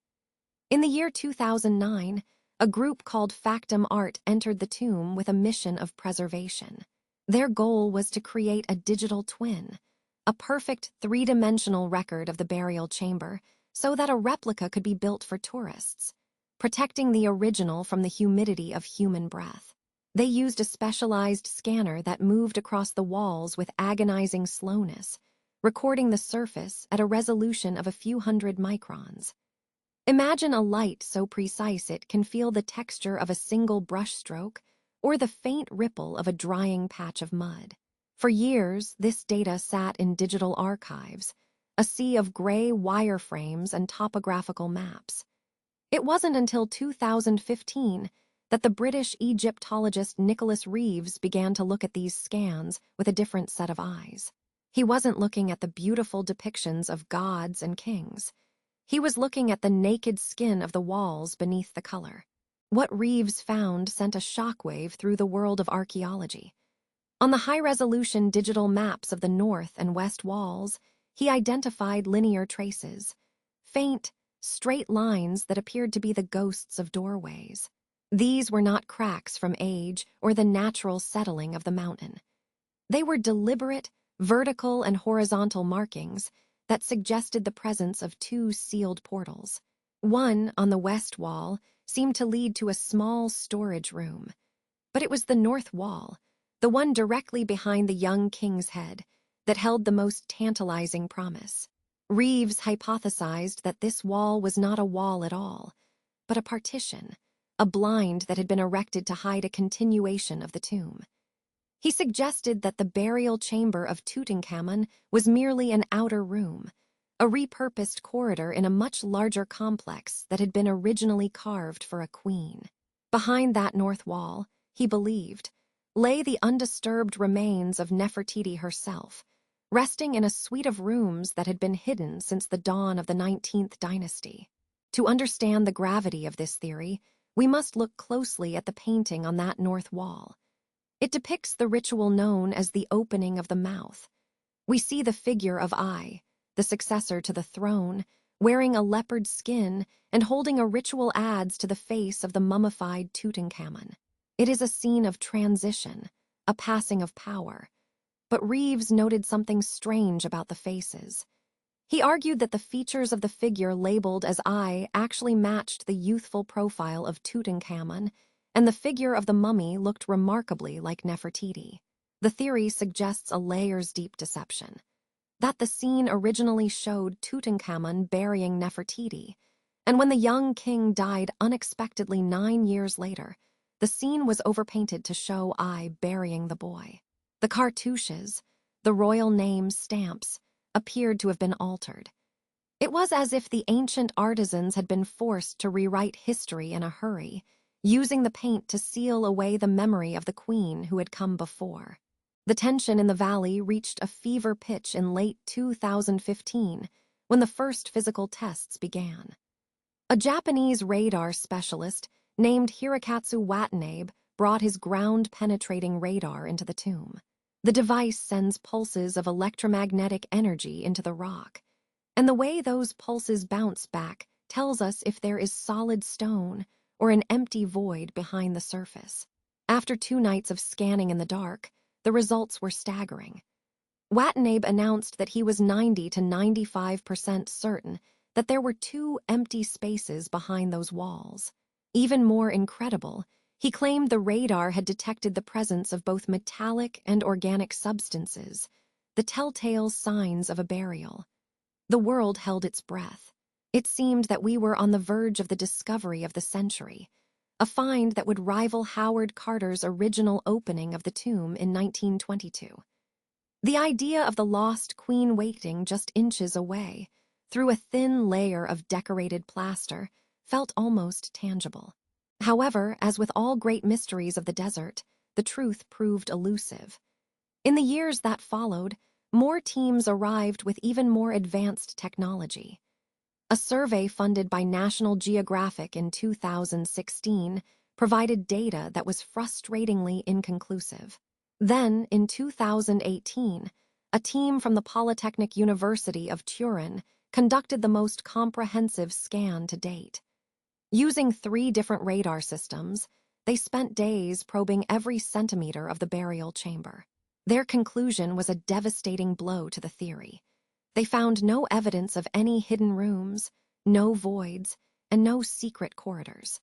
In the year 2009, a group called Factum Art entered the tomb with a mission of preservation. Their goal was to create a digital twin, a perfect three-dimensional record of the burial chamber, so that a replica could be built for tourists, protecting the original from the humidity of human breath. They used a specialized scanner that moved across the walls with agonizing slowness, recording the surface at a resolution of a few hundred microns. Imagine a light so precise it can feel the texture of a single brushstroke or the faint ripple of a drying patch of mud. For years, this data sat in digital archives, a sea of gray wireframes and topographical maps. It wasn't until 2015 that the British Egyptologist Nicholas Reeves began to look at these scans with a different set of eyes. He wasn't looking at the beautiful depictions of gods and kings. He was looking at the naked skin of the walls beneath the color. What Reeves found sent a shockwave through the world of archaeology. On the high-resolution digital maps of the north and west walls, he identified linear traces, faint, straight lines that appeared to be the ghosts of doorways. These were not cracks from age or the natural settling of the mountain. They were deliberate, vertical and horizontal markings that suggested the presence of two sealed portals. One, on the west wall, seemed to lead to a small storage room. But it was the north wall, the one directly behind the young king's head, that held the most tantalizing promise. Reeves hypothesized that this wall was not a wall at all, but a partition, a blind that had been erected to hide a continuation of the tomb. He suggested that the burial chamber of Tutankhamun was merely an outer room, a repurposed corridor in a much larger complex that had been originally carved for a queen. Behind that north wall, he believed, lay the undisturbed remains of Nefertiti herself, resting in a suite of rooms that had been hidden since the dawn of the 19th dynasty. To understand the gravity of this theory, we must look closely at the painting on that north wall. It depicts the ritual known as the opening of the mouth. We see the figure of Ai, the successor to the throne, wearing a leopard skin and holding a ritual adze to the face of the mummified Tutankhamun. It is a scene of transition, a passing of power. But Reeves noted something strange about the faces. He argued that the features of the figure labeled as Ai actually matched the youthful profile of Tutankhamun, and the figure of the mummy looked remarkably like Nefertiti. The theory suggests a layers-deep deception. That the scene originally showed Tutankhamun burying Nefertiti, and when the young king died unexpectedly 9 years later, the scene was overpainted to show Ai burying the boy. The cartouches, the royal name stamps, appeared to have been altered. It was as if the ancient artisans had been forced to rewrite history in a hurry, using the paint to seal away the memory of the queen who had come before. The tension in the valley reached a fever pitch in late 2015 when the first physical tests began. A Japanese radar specialist named Hirokazu Watanabe brought his ground-penetrating radar into the tomb. The device sends pulses of electromagnetic energy into the rock, and the way those pulses bounce back tells us if there is solid stone or an empty void behind the surface. After 2 nights of scanning in the dark, the results were staggering. Watanabe announced that he was 90 to 95% certain that there were 2 empty spaces behind those walls. Even more incredible, he claimed the radar had detected the presence of both metallic and organic substances, the telltale signs of a burial. The world held its breath. It seemed that we were on the verge of the discovery of the century, a find that would rival Howard Carter's original opening of the tomb in 1922. The idea of the lost queen waiting just inches away, through a thin layer of decorated plaster, felt almost tangible. However, as with all great mysteries of the desert, the truth proved elusive. In the years that followed, more teams arrived with even more advanced technology. A survey funded by National Geographic in 2016 provided data that was frustratingly inconclusive. Then, in 2018, a team from the Polytechnic University of Turin conducted the most comprehensive scan to date. Using 3 different radar systems, they spent days probing every centimeter of the burial chamber. Their conclusion was a devastating blow to the theory. They found no evidence of any hidden rooms, no voids, and no secret corridors.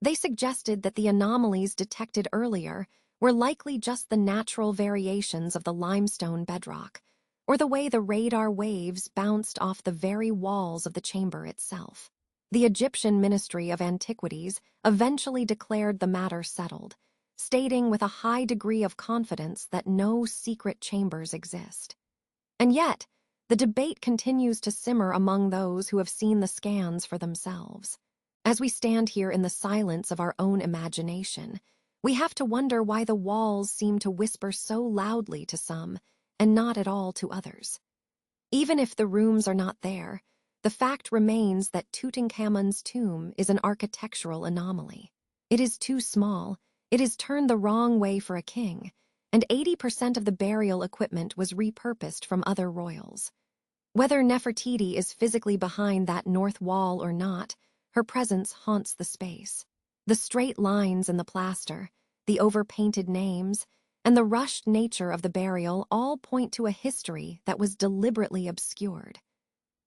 They suggested that the anomalies detected earlier were likely just the natural variations of the limestone bedrock, or the way the radar waves bounced off the very walls of the chamber itself. The Egyptian Ministry of Antiquities eventually declared the matter settled, stating with a high degree of confidence that no secret chambers exist. And yet, the debate continues to simmer among those who have seen the scans for themselves. As we stand here in the silence of our own imagination, we have to wonder why the walls seem to whisper so loudly to some and not at all to others. Even if the rooms are not there, the fact remains that Tutankhamun's tomb is an architectural anomaly. It is too small, it is turned the wrong way for a king, and 80% of the burial equipment was repurposed from other royals. Whether Nefertiti is physically behind that north wall or not, her presence haunts the space. The straight lines in the plaster, the overpainted names, and the rushed nature of the burial all point to a history that was deliberately obscured.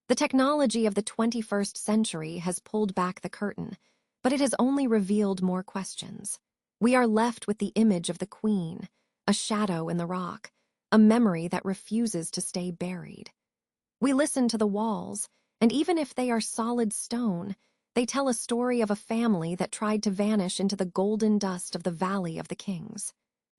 The technology of the 21st century has pulled back the curtain, but it has only revealed more questions. We are left with the image of the queen, a shadow in the rock, a memory that refuses to stay buried. We listen to the walls, and even if they are solid stone, they tell a story of a family that tried to vanish into the golden dust of the Valley of the Kings.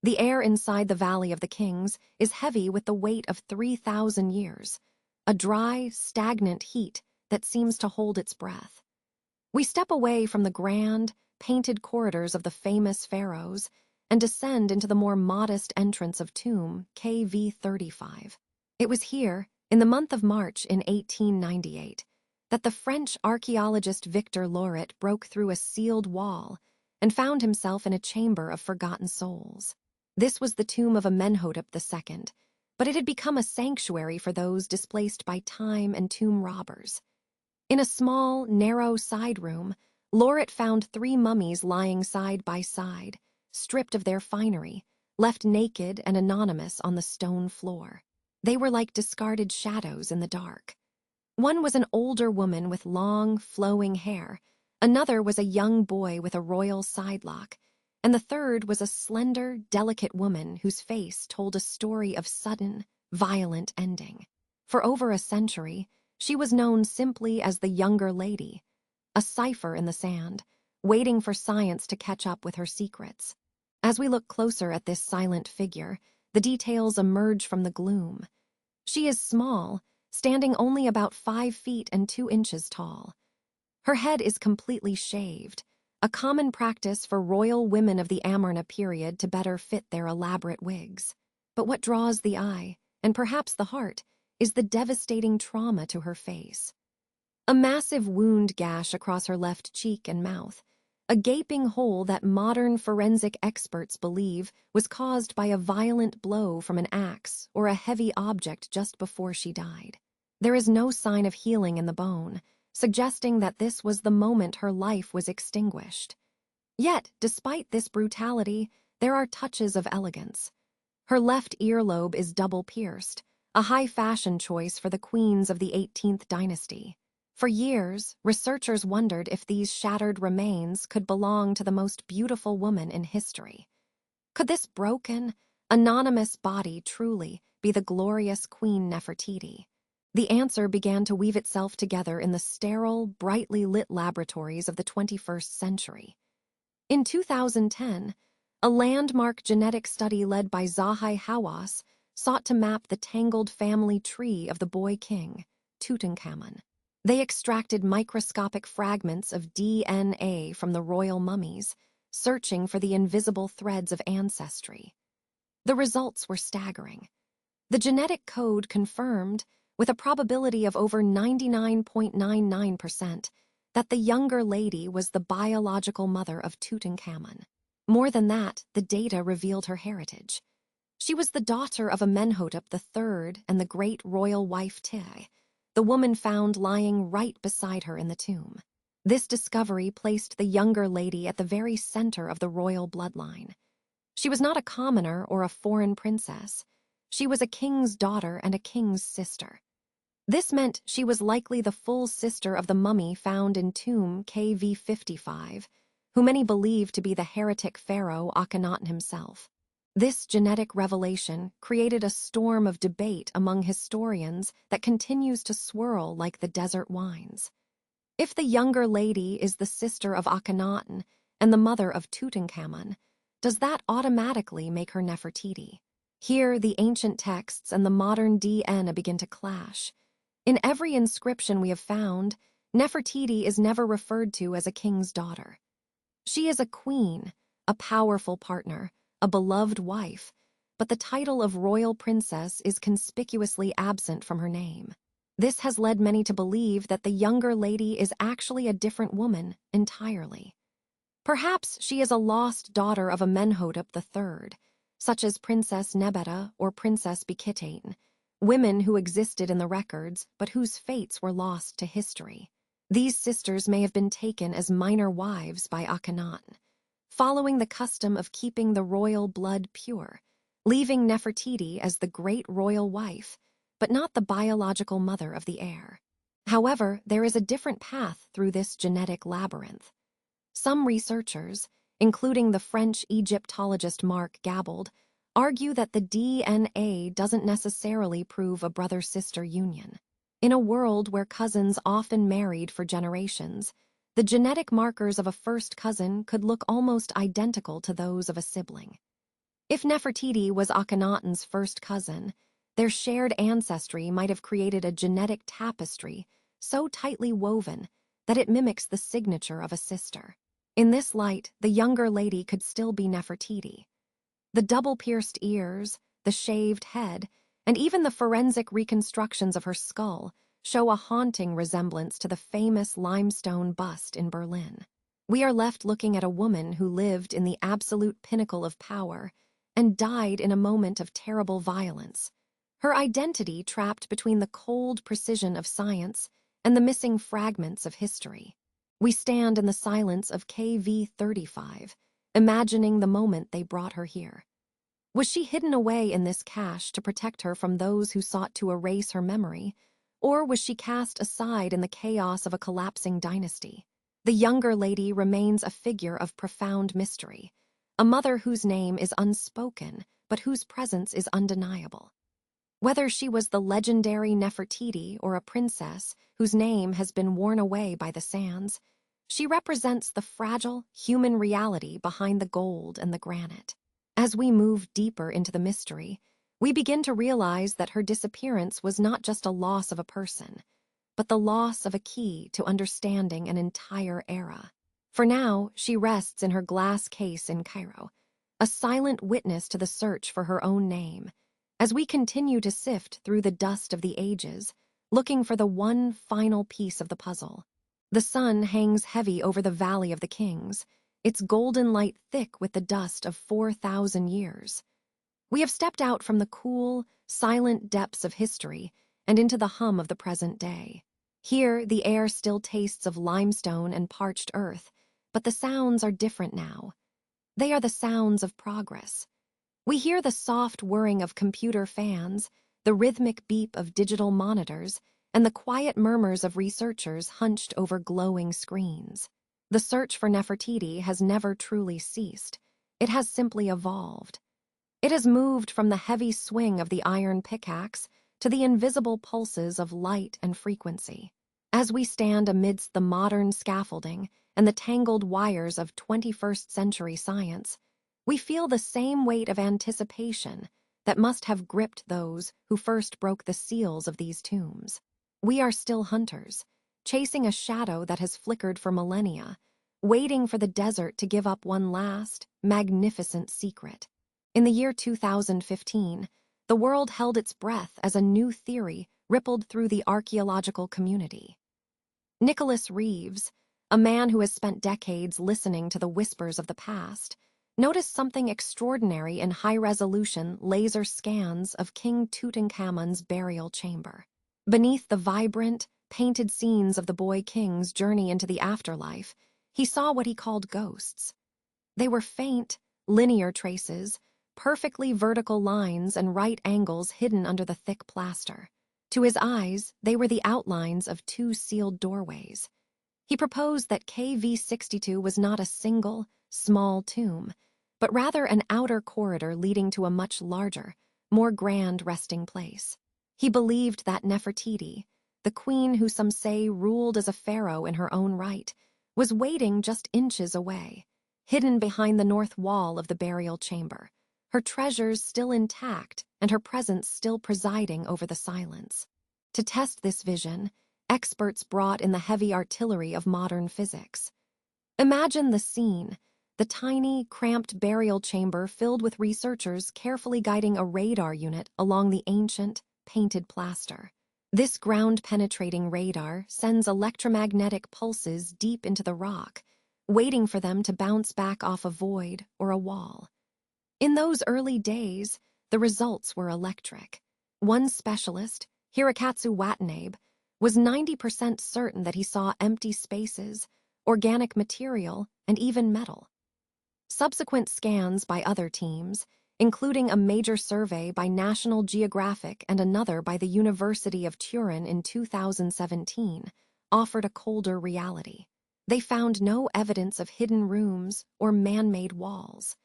The air inside the Valley of the Kings is heavy with the weight of 3,000 years, a dry, stagnant heat that seems to hold its breath. We step away from the grand, painted corridors of the famous pharaohs and descend into the more modest entrance of tomb KV35. It was here, in the month of March in 1898, that the French archaeologist Victor Loret broke through a sealed wall and found himself in a chamber of forgotten souls. This was the tomb of Amenhotep II, but it had become a sanctuary for those displaced by time and tomb robbers. In a small, narrow side room, Loret found 3 mummies lying side by side, stripped of their finery, left naked and anonymous on the stone floor. They were like discarded shadows in the dark. One was an older woman with long, flowing hair, another was a young boy with a royal sidelock, and the third was a slender, delicate woman whose face told a story of sudden, violent ending. For over a century, she was known simply as the Younger Lady, a cipher in the sand, waiting for science to catch up with her secrets. As we look closer at this silent figure, the details emerge from the gloom. She is small, standing only about 5 feet and 2 inches tall. Her head is completely shaved, a common practice for royal women of the Amarna period to better fit their elaborate wigs. But what draws the eye, and perhaps the heart, is the devastating trauma to her face. A massive wound gash across her left cheek and mouth, a gaping hole that modern forensic experts believe was caused by a violent blow from an axe or a heavy object just before she died. There is no sign of healing in the bone, suggesting that this was the moment her life was extinguished. Yet, despite this brutality, there are touches of elegance. Her left earlobe is double-pierced, a high-fashion choice for the queens of the 18th dynasty. For years, researchers wondered if these shattered remains could belong to the most beautiful woman in history. Could this broken, anonymous body truly be the glorious Queen Nefertiti? The answer began to weave itself together in the sterile, brightly lit laboratories of the 21st century. In 2010, a landmark genetic study led by Zahi Hawass sought to map the tangled family tree of the boy king, Tutankhamun. They extracted microscopic fragments of DNA from the royal mummies, searching for the invisible threads of ancestry. The results were staggering. The genetic code confirmed, with a probability of over 99.99%, that the Younger Lady was the biological mother of Tutankhamun. More than that, the data revealed her heritage. She was the daughter of Amenhotep III and the great royal wife Ti, the woman found lying right beside her in the tomb. This discovery placed the Younger Lady at the very center of the royal bloodline. She was not a commoner or a foreign princess. She was a king's daughter and a king's sister. This meant she was likely the full sister of the mummy found in tomb KV55, who many believe to be the heretic pharaoh Akhenaten himself. This genetic revelation created a storm of debate among historians that continues to swirl like the desert winds. If the Younger Lady is the sister of Akhenaten and the mother of Tutankhamun, does that automatically make her Nefertiti? Here, the ancient texts and the modern DNA begin to clash. In every inscription we have found, Nefertiti is never referred to as a king's daughter. She is a queen, a powerful partner, a beloved wife, but the title of royal princess is conspicuously absent from her name. This has led many to believe that the Younger Lady is actually a different woman entirely. Perhaps she is a lost daughter of Amenhotep III, such as Princess Nebeta or Princess Akhenaten, women who existed in the records but whose fates were lost to history. These sisters may have been taken as minor wives by Akhenaten, following the custom of keeping the royal blood pure. leaving Nefertiti as the great royal wife, but not the biological mother of the heir. However, there is a different path through this genetic labyrinth. Some researchers, including the French Egyptologist Marc Gabold, argue that the DNA doesn't necessarily prove a brother-sister union. In a world where cousins often married for generations, the genetic markers of a first cousin could look almost identical to those of a sibling. If Nefertiti was Akhenaten's first cousin, their shared ancestry might have created a genetic tapestry so tightly woven that it mimics the signature of a sister. In this light, the younger lady could still be Nefertiti. The double-pierced ears, the shaved head, and even the forensic reconstructions of her skull show a haunting resemblance to the famous limestone bust in Berlin. We are left looking at a woman who lived in the absolute pinnacle of power and died in a moment of terrible violence, her identity trapped between the cold precision of science and the missing fragments of history. We stand in the silence of KV-35, imagining the moment they brought her here. Was she hidden away in this cache to protect her from those who sought to erase her memory, or was she cast aside in the chaos of a collapsing dynasty? The younger lady remains a figure of profound mystery, a mother whose name is unspoken but whose presence is undeniable. Whether she was the legendary Nefertiti or a princess whose name has been worn away by the sands, she represents the fragile, human reality behind the gold and the granite. As we move deeper into the mystery, we begin to realize that her disappearance was not just a loss of a person, but the loss of a key to understanding an entire era. For now, she rests in her glass case in Cairo, a silent witness to the search for her own name, as we continue to sift through the dust of the ages, looking for the one final piece of the puzzle. The sun hangs heavy over the Valley of the Kings, its golden light thick with the dust of 4,000 years. We have stepped out from the cool, silent depths of history and into the hum of the present day. Here, the air still tastes of limestone and parched earth, but the sounds are different now. They are the sounds of progress. We hear the soft whirring of computer fans, the rhythmic beep of digital monitors, and the quiet murmurs of researchers hunched over glowing screens. The search for Nefertiti has never truly ceased. It has simply evolved. It has moved from the heavy swing of the iron pickaxe to the invisible pulses of light and frequency. As we stand amidst the modern scaffolding and the tangled wires of 21st century science, we feel the same weight of anticipation that must have gripped those who first broke the seals of these tombs. We are still hunters, chasing a shadow that has flickered for millennia, waiting for the desert to give up one last, magnificent secret. In the year 2015, the world held its breath as a new theory rippled through the archaeological community. Nicholas Reeves, a man who has spent decades listening to the whispers of the past, noticed something extraordinary in high-resolution laser scans of King Tutankhamun's burial chamber. Beneath the vibrant, painted scenes of the boy king's journey into the afterlife, he saw what he called ghosts. They were faint, linear traces, perfectly vertical lines and right angles hidden under the thick plaster. To his eyes, they were the outlines of two sealed doorways. He proposed that KV-62 was not a single, small tomb, but rather an outer corridor leading to a much larger, more grand resting place. He believed that Nefertiti, the queen who some say ruled as a pharaoh in her own right, was waiting just inches away, hidden behind the north wall of the burial chamber, her treasures still intact and her presence still presiding over the silence. To test this vision, experts brought in the heavy artillery of modern physics. Imagine the scene, the tiny, cramped burial chamber filled with researchers carefully guiding a radar unit along the ancient, painted plaster. This ground-penetrating radar sends electromagnetic pulses deep into the rock, waiting for them to bounce back off a void or a wall. In those early days, the results were electric. One specialist, Hirokazu Watanabe, was 90% certain that he saw empty spaces, organic material, and even metal. Subsequent scans by other teams, including a major survey by National Geographic and another by the University of Turin in 2017, offered a colder reality. They found no evidence of hidden rooms or man-made walls.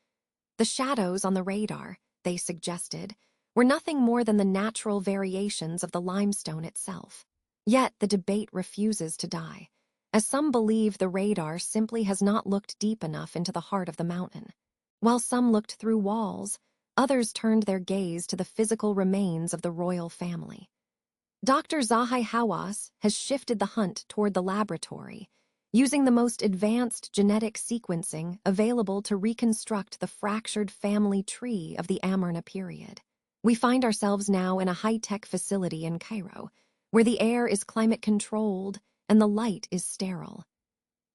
The shadows on the radar, they suggested, were nothing more than the natural variations of the limestone itself. Yet the debate refuses to die, as some believe the radar simply has not looked deep enough into the heart of the mountain. While some looked through walls, others turned their gaze to the physical remains of the royal family. Dr. Zahi Hawass has shifted the hunt toward the laboratory, using the most advanced genetic sequencing available to reconstruct the fractured family tree of the Amarna period. We find ourselves now in a high-tech facility in Cairo, where the air is climate-controlled and the light is sterile.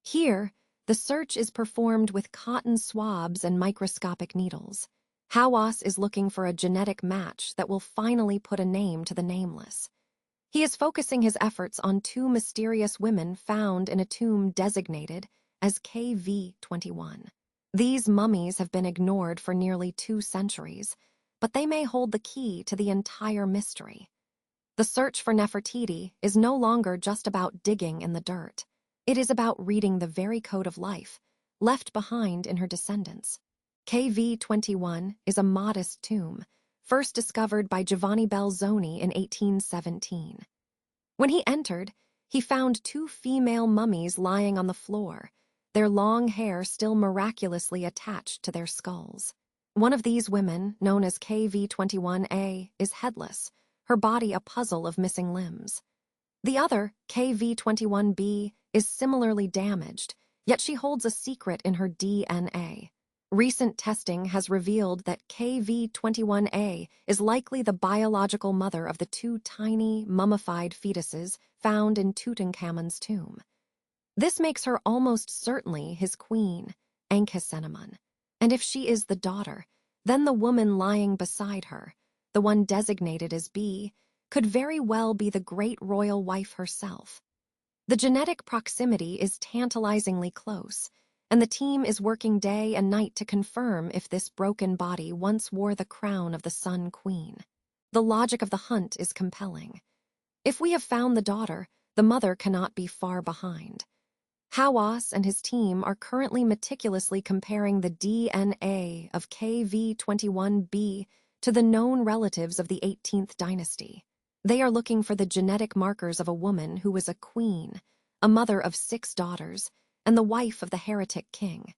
Here, the search is performed with cotton swabs and microscopic needles. Hawass is looking for a genetic match that will finally put a name to the nameless. He is focusing his efforts on two mysterious women found in a tomb designated as KV-21. These mummies have been ignored for nearly 2 centuries, but they may hold the key to the entire mystery. The search for Nefertiti is no longer just about digging in the dirt. It is about reading the very code of life left behind in her descendants. KV-21 is a modest tomb, first discovered by Giovanni Belzoni in 1817. When he entered, he found 2 female mummies lying on the floor, their long hair still miraculously attached to their skulls. One of these women, known as KV-21A, is headless, her body a puzzle of missing limbs. The other, KV-21B, is similarly damaged, yet she holds a secret in her DNA. Recent testing has revealed that KV-21A is likely the biological mother of the 2 tiny, mummified fetuses found in Tutankhamun's tomb. This makes her almost certainly his queen, Akhenaten. And if she is the daughter, then the woman lying beside her, the one designated as B, could very well be the great royal wife herself. The genetic proximity is tantalizingly close, and the team is working day and night to confirm if this broken body once wore the crown of the Sun Queen. The logic of the hunt is compelling. If we have found the daughter, the mother cannot be far behind. Hawass and his team are currently meticulously comparing the DNA of KV-21B to the known relatives of the 18th dynasty. They are looking for the genetic markers of a woman who was a queen, a mother of 6 daughters, and the wife of the heretic king.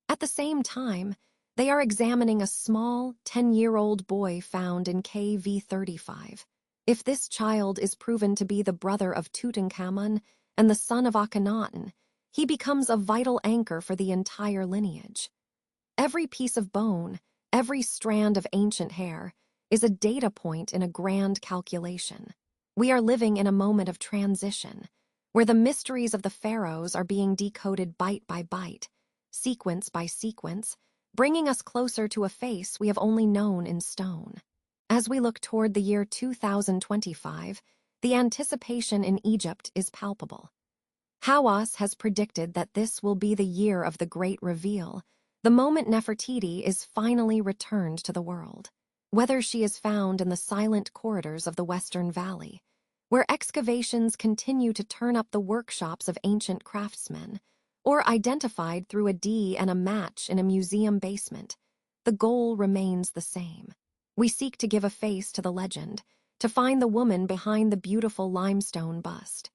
At the same time, they are examining a small, 10-year-old boy found in KV-35. If this child is proven to be the brother of Tutankhamun and the son of Akhenaten, he becomes a vital anchor for the entire lineage. Every piece of bone, every strand of ancient hair, is a data point in a grand calculation. We are living in a moment of transition, where the mysteries of the pharaohs are being decoded bite by bite, sequence by sequence, bringing us closer to a face we have only known in stone. As we look toward the year 2025, the anticipation in Egypt is palpable. Hawass has predicted that this will be the year of the great reveal, the moment Nefertiti is finally returned to the world. Whether she is found in the silent corridors of the Western Valley, where excavations continue to turn up the workshops of ancient craftsmen, or identified through a D and a match in a museum basement, the goal remains the same. We seek to give a face to the legend, to find the woman behind the beautiful limestone bust.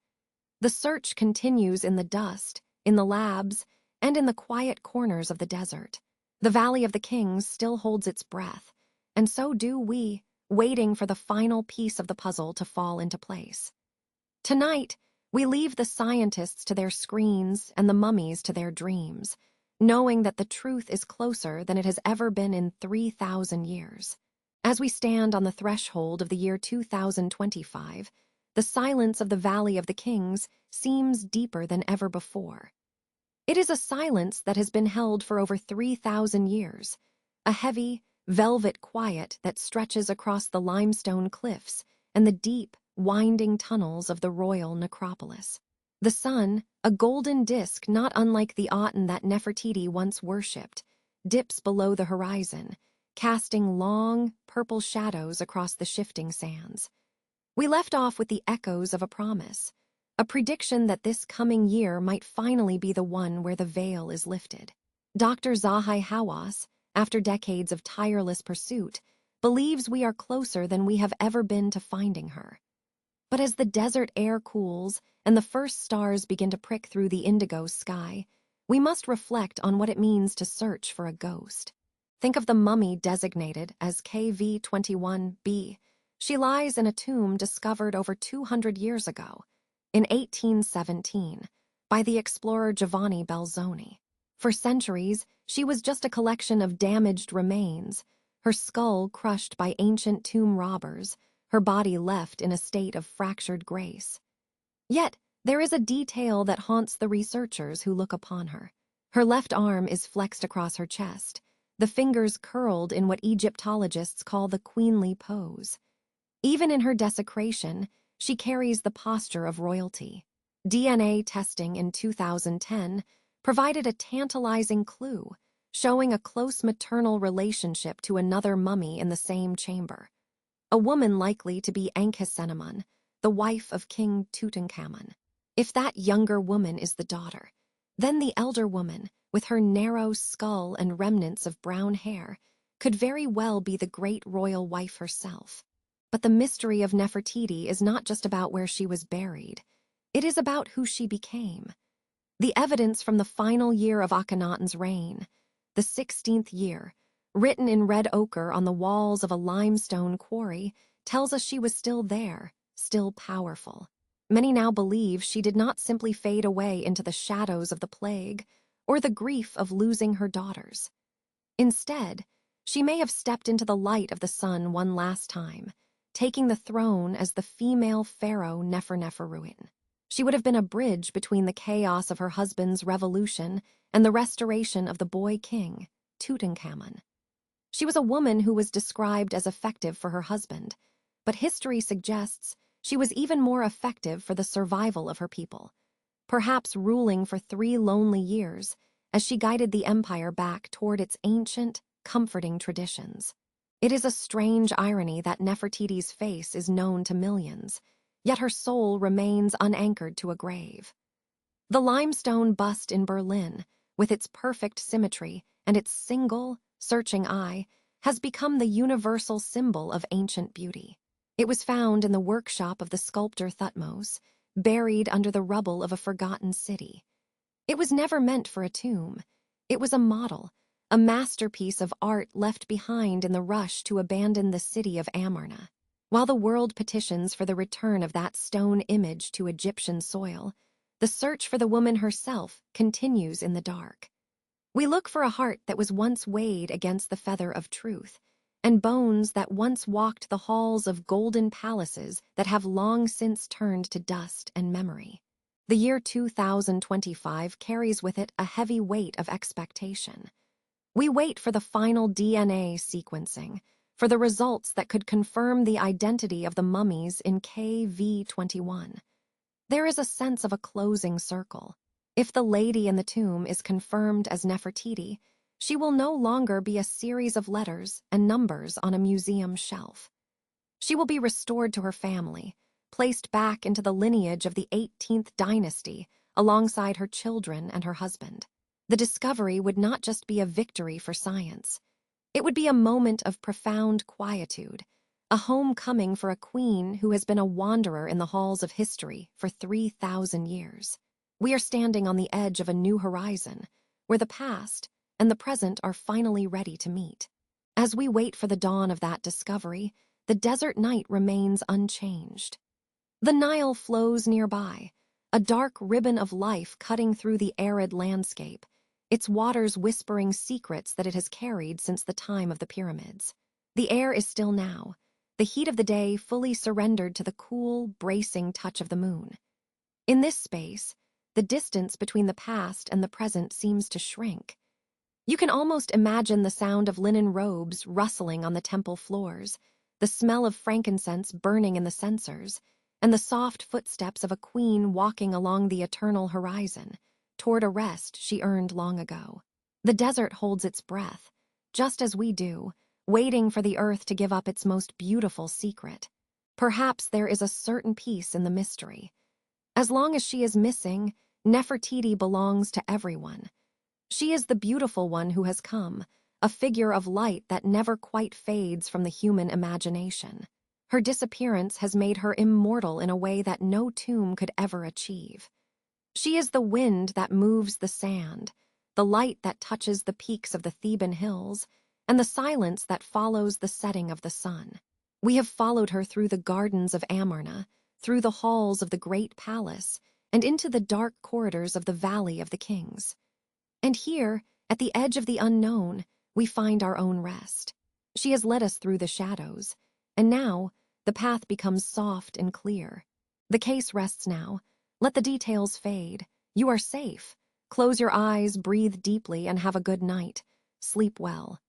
The search continues in the dust, in the labs, and in the quiet corners of the desert. The Valley of the Kings still holds its breath, and so do we, waiting for the final piece of the puzzle to fall into place. Tonight, we leave the scientists to their screens and the mummies to their dreams, knowing that the truth is closer than it has ever been in 3,000 years. As we stand on the threshold of the year 2025, the silence of the Valley of the Kings seems deeper than ever before. It is a silence that has been held for over 3,000 years, a heavy, velvet quiet that stretches across the limestone cliffs and the deep, winding tunnels of the royal necropolis. The sun, a golden disk not unlike the Aten that Nefertiti once worshipped, dips below the horizon, casting long, purple shadows across the shifting sands. We left off with the echoes of a promise, a prediction that this coming year might finally be the one where the veil is lifted. Dr. Zahi Hawass, after decades of tireless pursuit, believes we are closer than we have ever been to finding her. But as the desert air cools and the first stars begin to prick through the indigo sky, we must reflect on what it means to search for a ghost. Think of the mummy designated as KV-21b. She lies in a tomb discovered over 200 years ago, in 1817, by the explorer Giovanni Belzoni. For centuries, she was just a collection of damaged remains, her skull crushed by ancient tomb robbers, her body left in a state of fractured grace. Yet, there is a detail that haunts the researchers who look upon her. Her left arm is flexed across her chest, the fingers curled in what Egyptologists call the queenly pose. Even in her desecration, she carries the posture of royalty. DNA testing in 2010 provided a tantalizing clue, showing a close maternal relationship to another mummy in the same chamber. A woman likely to be Akhenaten, the wife of King Tutankhamun. If that younger woman is the daughter, then the elder woman, with her narrow skull and remnants of brown hair, could very well be the great royal wife herself. But the mystery of Nefertiti is not just about where she was buried. It is about who she became. The evidence from the final year of Akhenaten's reign, the 16th year, written in red ochre on the walls of a limestone quarry, tells us she was still there, still powerful. Many now believe she did not simply fade away into the shadows of the plague or the grief of losing her daughters. Instead, she may have stepped into the light of the sun one last time, taking the throne as the female pharaoh Neferneferuin. She would have been a bridge between the chaos of her husband's revolution and the restoration of the boy king, Tutankhamun. She was a woman who was described as effective for her husband, but history suggests she was even more effective for the survival of her people, perhaps ruling for 3 lonely years as she guided the empire back toward its ancient, comforting traditions. It is a strange irony that Nefertiti's face is known to millions, yet her soul remains unanchored to a grave. The limestone bust in Berlin, with its perfect symmetry and its single, searching eye, has become the universal symbol of ancient beauty. It was found in the workshop of the sculptor Thutmose, buried under the rubble of a forgotten city. It was never meant for a tomb. It was a model, a masterpiece of art left behind in the rush to abandon the city of Amarna. While the world petitions for the return of that stone image to Egyptian soil, the search for the woman herself continues in the dark. We look for a heart that was once weighed against the feather of truth, and bones that once walked the halls of golden palaces that have long since turned to dust and memory. The year 2025 carries with it a heavy weight of expectation. We wait for the final DNA sequencing, for the results that could confirm the identity of the mummies in KV-21. There is a sense of a closing circle. If the lady in the tomb is confirmed as Nefertiti, she will no longer be a series of letters and numbers on a museum shelf. She will be restored to her family, placed back into the lineage of the 18th dynasty alongside her children and her husband. The discovery would not just be a victory for science. It would be a moment of profound quietude, a homecoming for a queen who has been a wanderer in the halls of history for 3,000 years. We are standing on the edge of a new horizon, where the past and the present are finally ready to meet. As we wait for the dawn of that discovery, the desert night remains unchanged. The Nile flows nearby, a dark ribbon of life cutting through the arid landscape, its waters whispering secrets that it has carried since the time of the pyramids. The air is still now, the heat of the day fully surrendered to the cool, bracing touch of the moon. In this space, the distance between the past and the present seems to shrink. You can almost imagine the sound of linen robes rustling on the temple floors, the smell of frankincense burning in the censers, and the soft footsteps of a queen walking along the eternal horizon, toward a rest she earned long ago. The desert holds its breath, just as we do, waiting for the earth to give up its most beautiful secret. Perhaps there is a certain peace in the mystery. As long as she is missing, Nefertiti belongs to everyone. She is the beautiful one who has come, a figure of light that never quite fades from the human imagination. Her disappearance has made her immortal in a way that no tomb could ever achieve. She is the wind that moves the sand, the light that touches the peaks of the Theban hills, and the silence that follows the setting of the sun. We have followed her through the gardens of Amarna, through the halls of the great palace, and into the dark corridors of the Valley of the Kings. And here, at the edge of the unknown, we find our own rest. She has led us through the shadows, and now the path becomes soft and clear. The case rests now. Let the details fade. You are safe. Close your eyes, breathe deeply, and have a good night. Sleep well.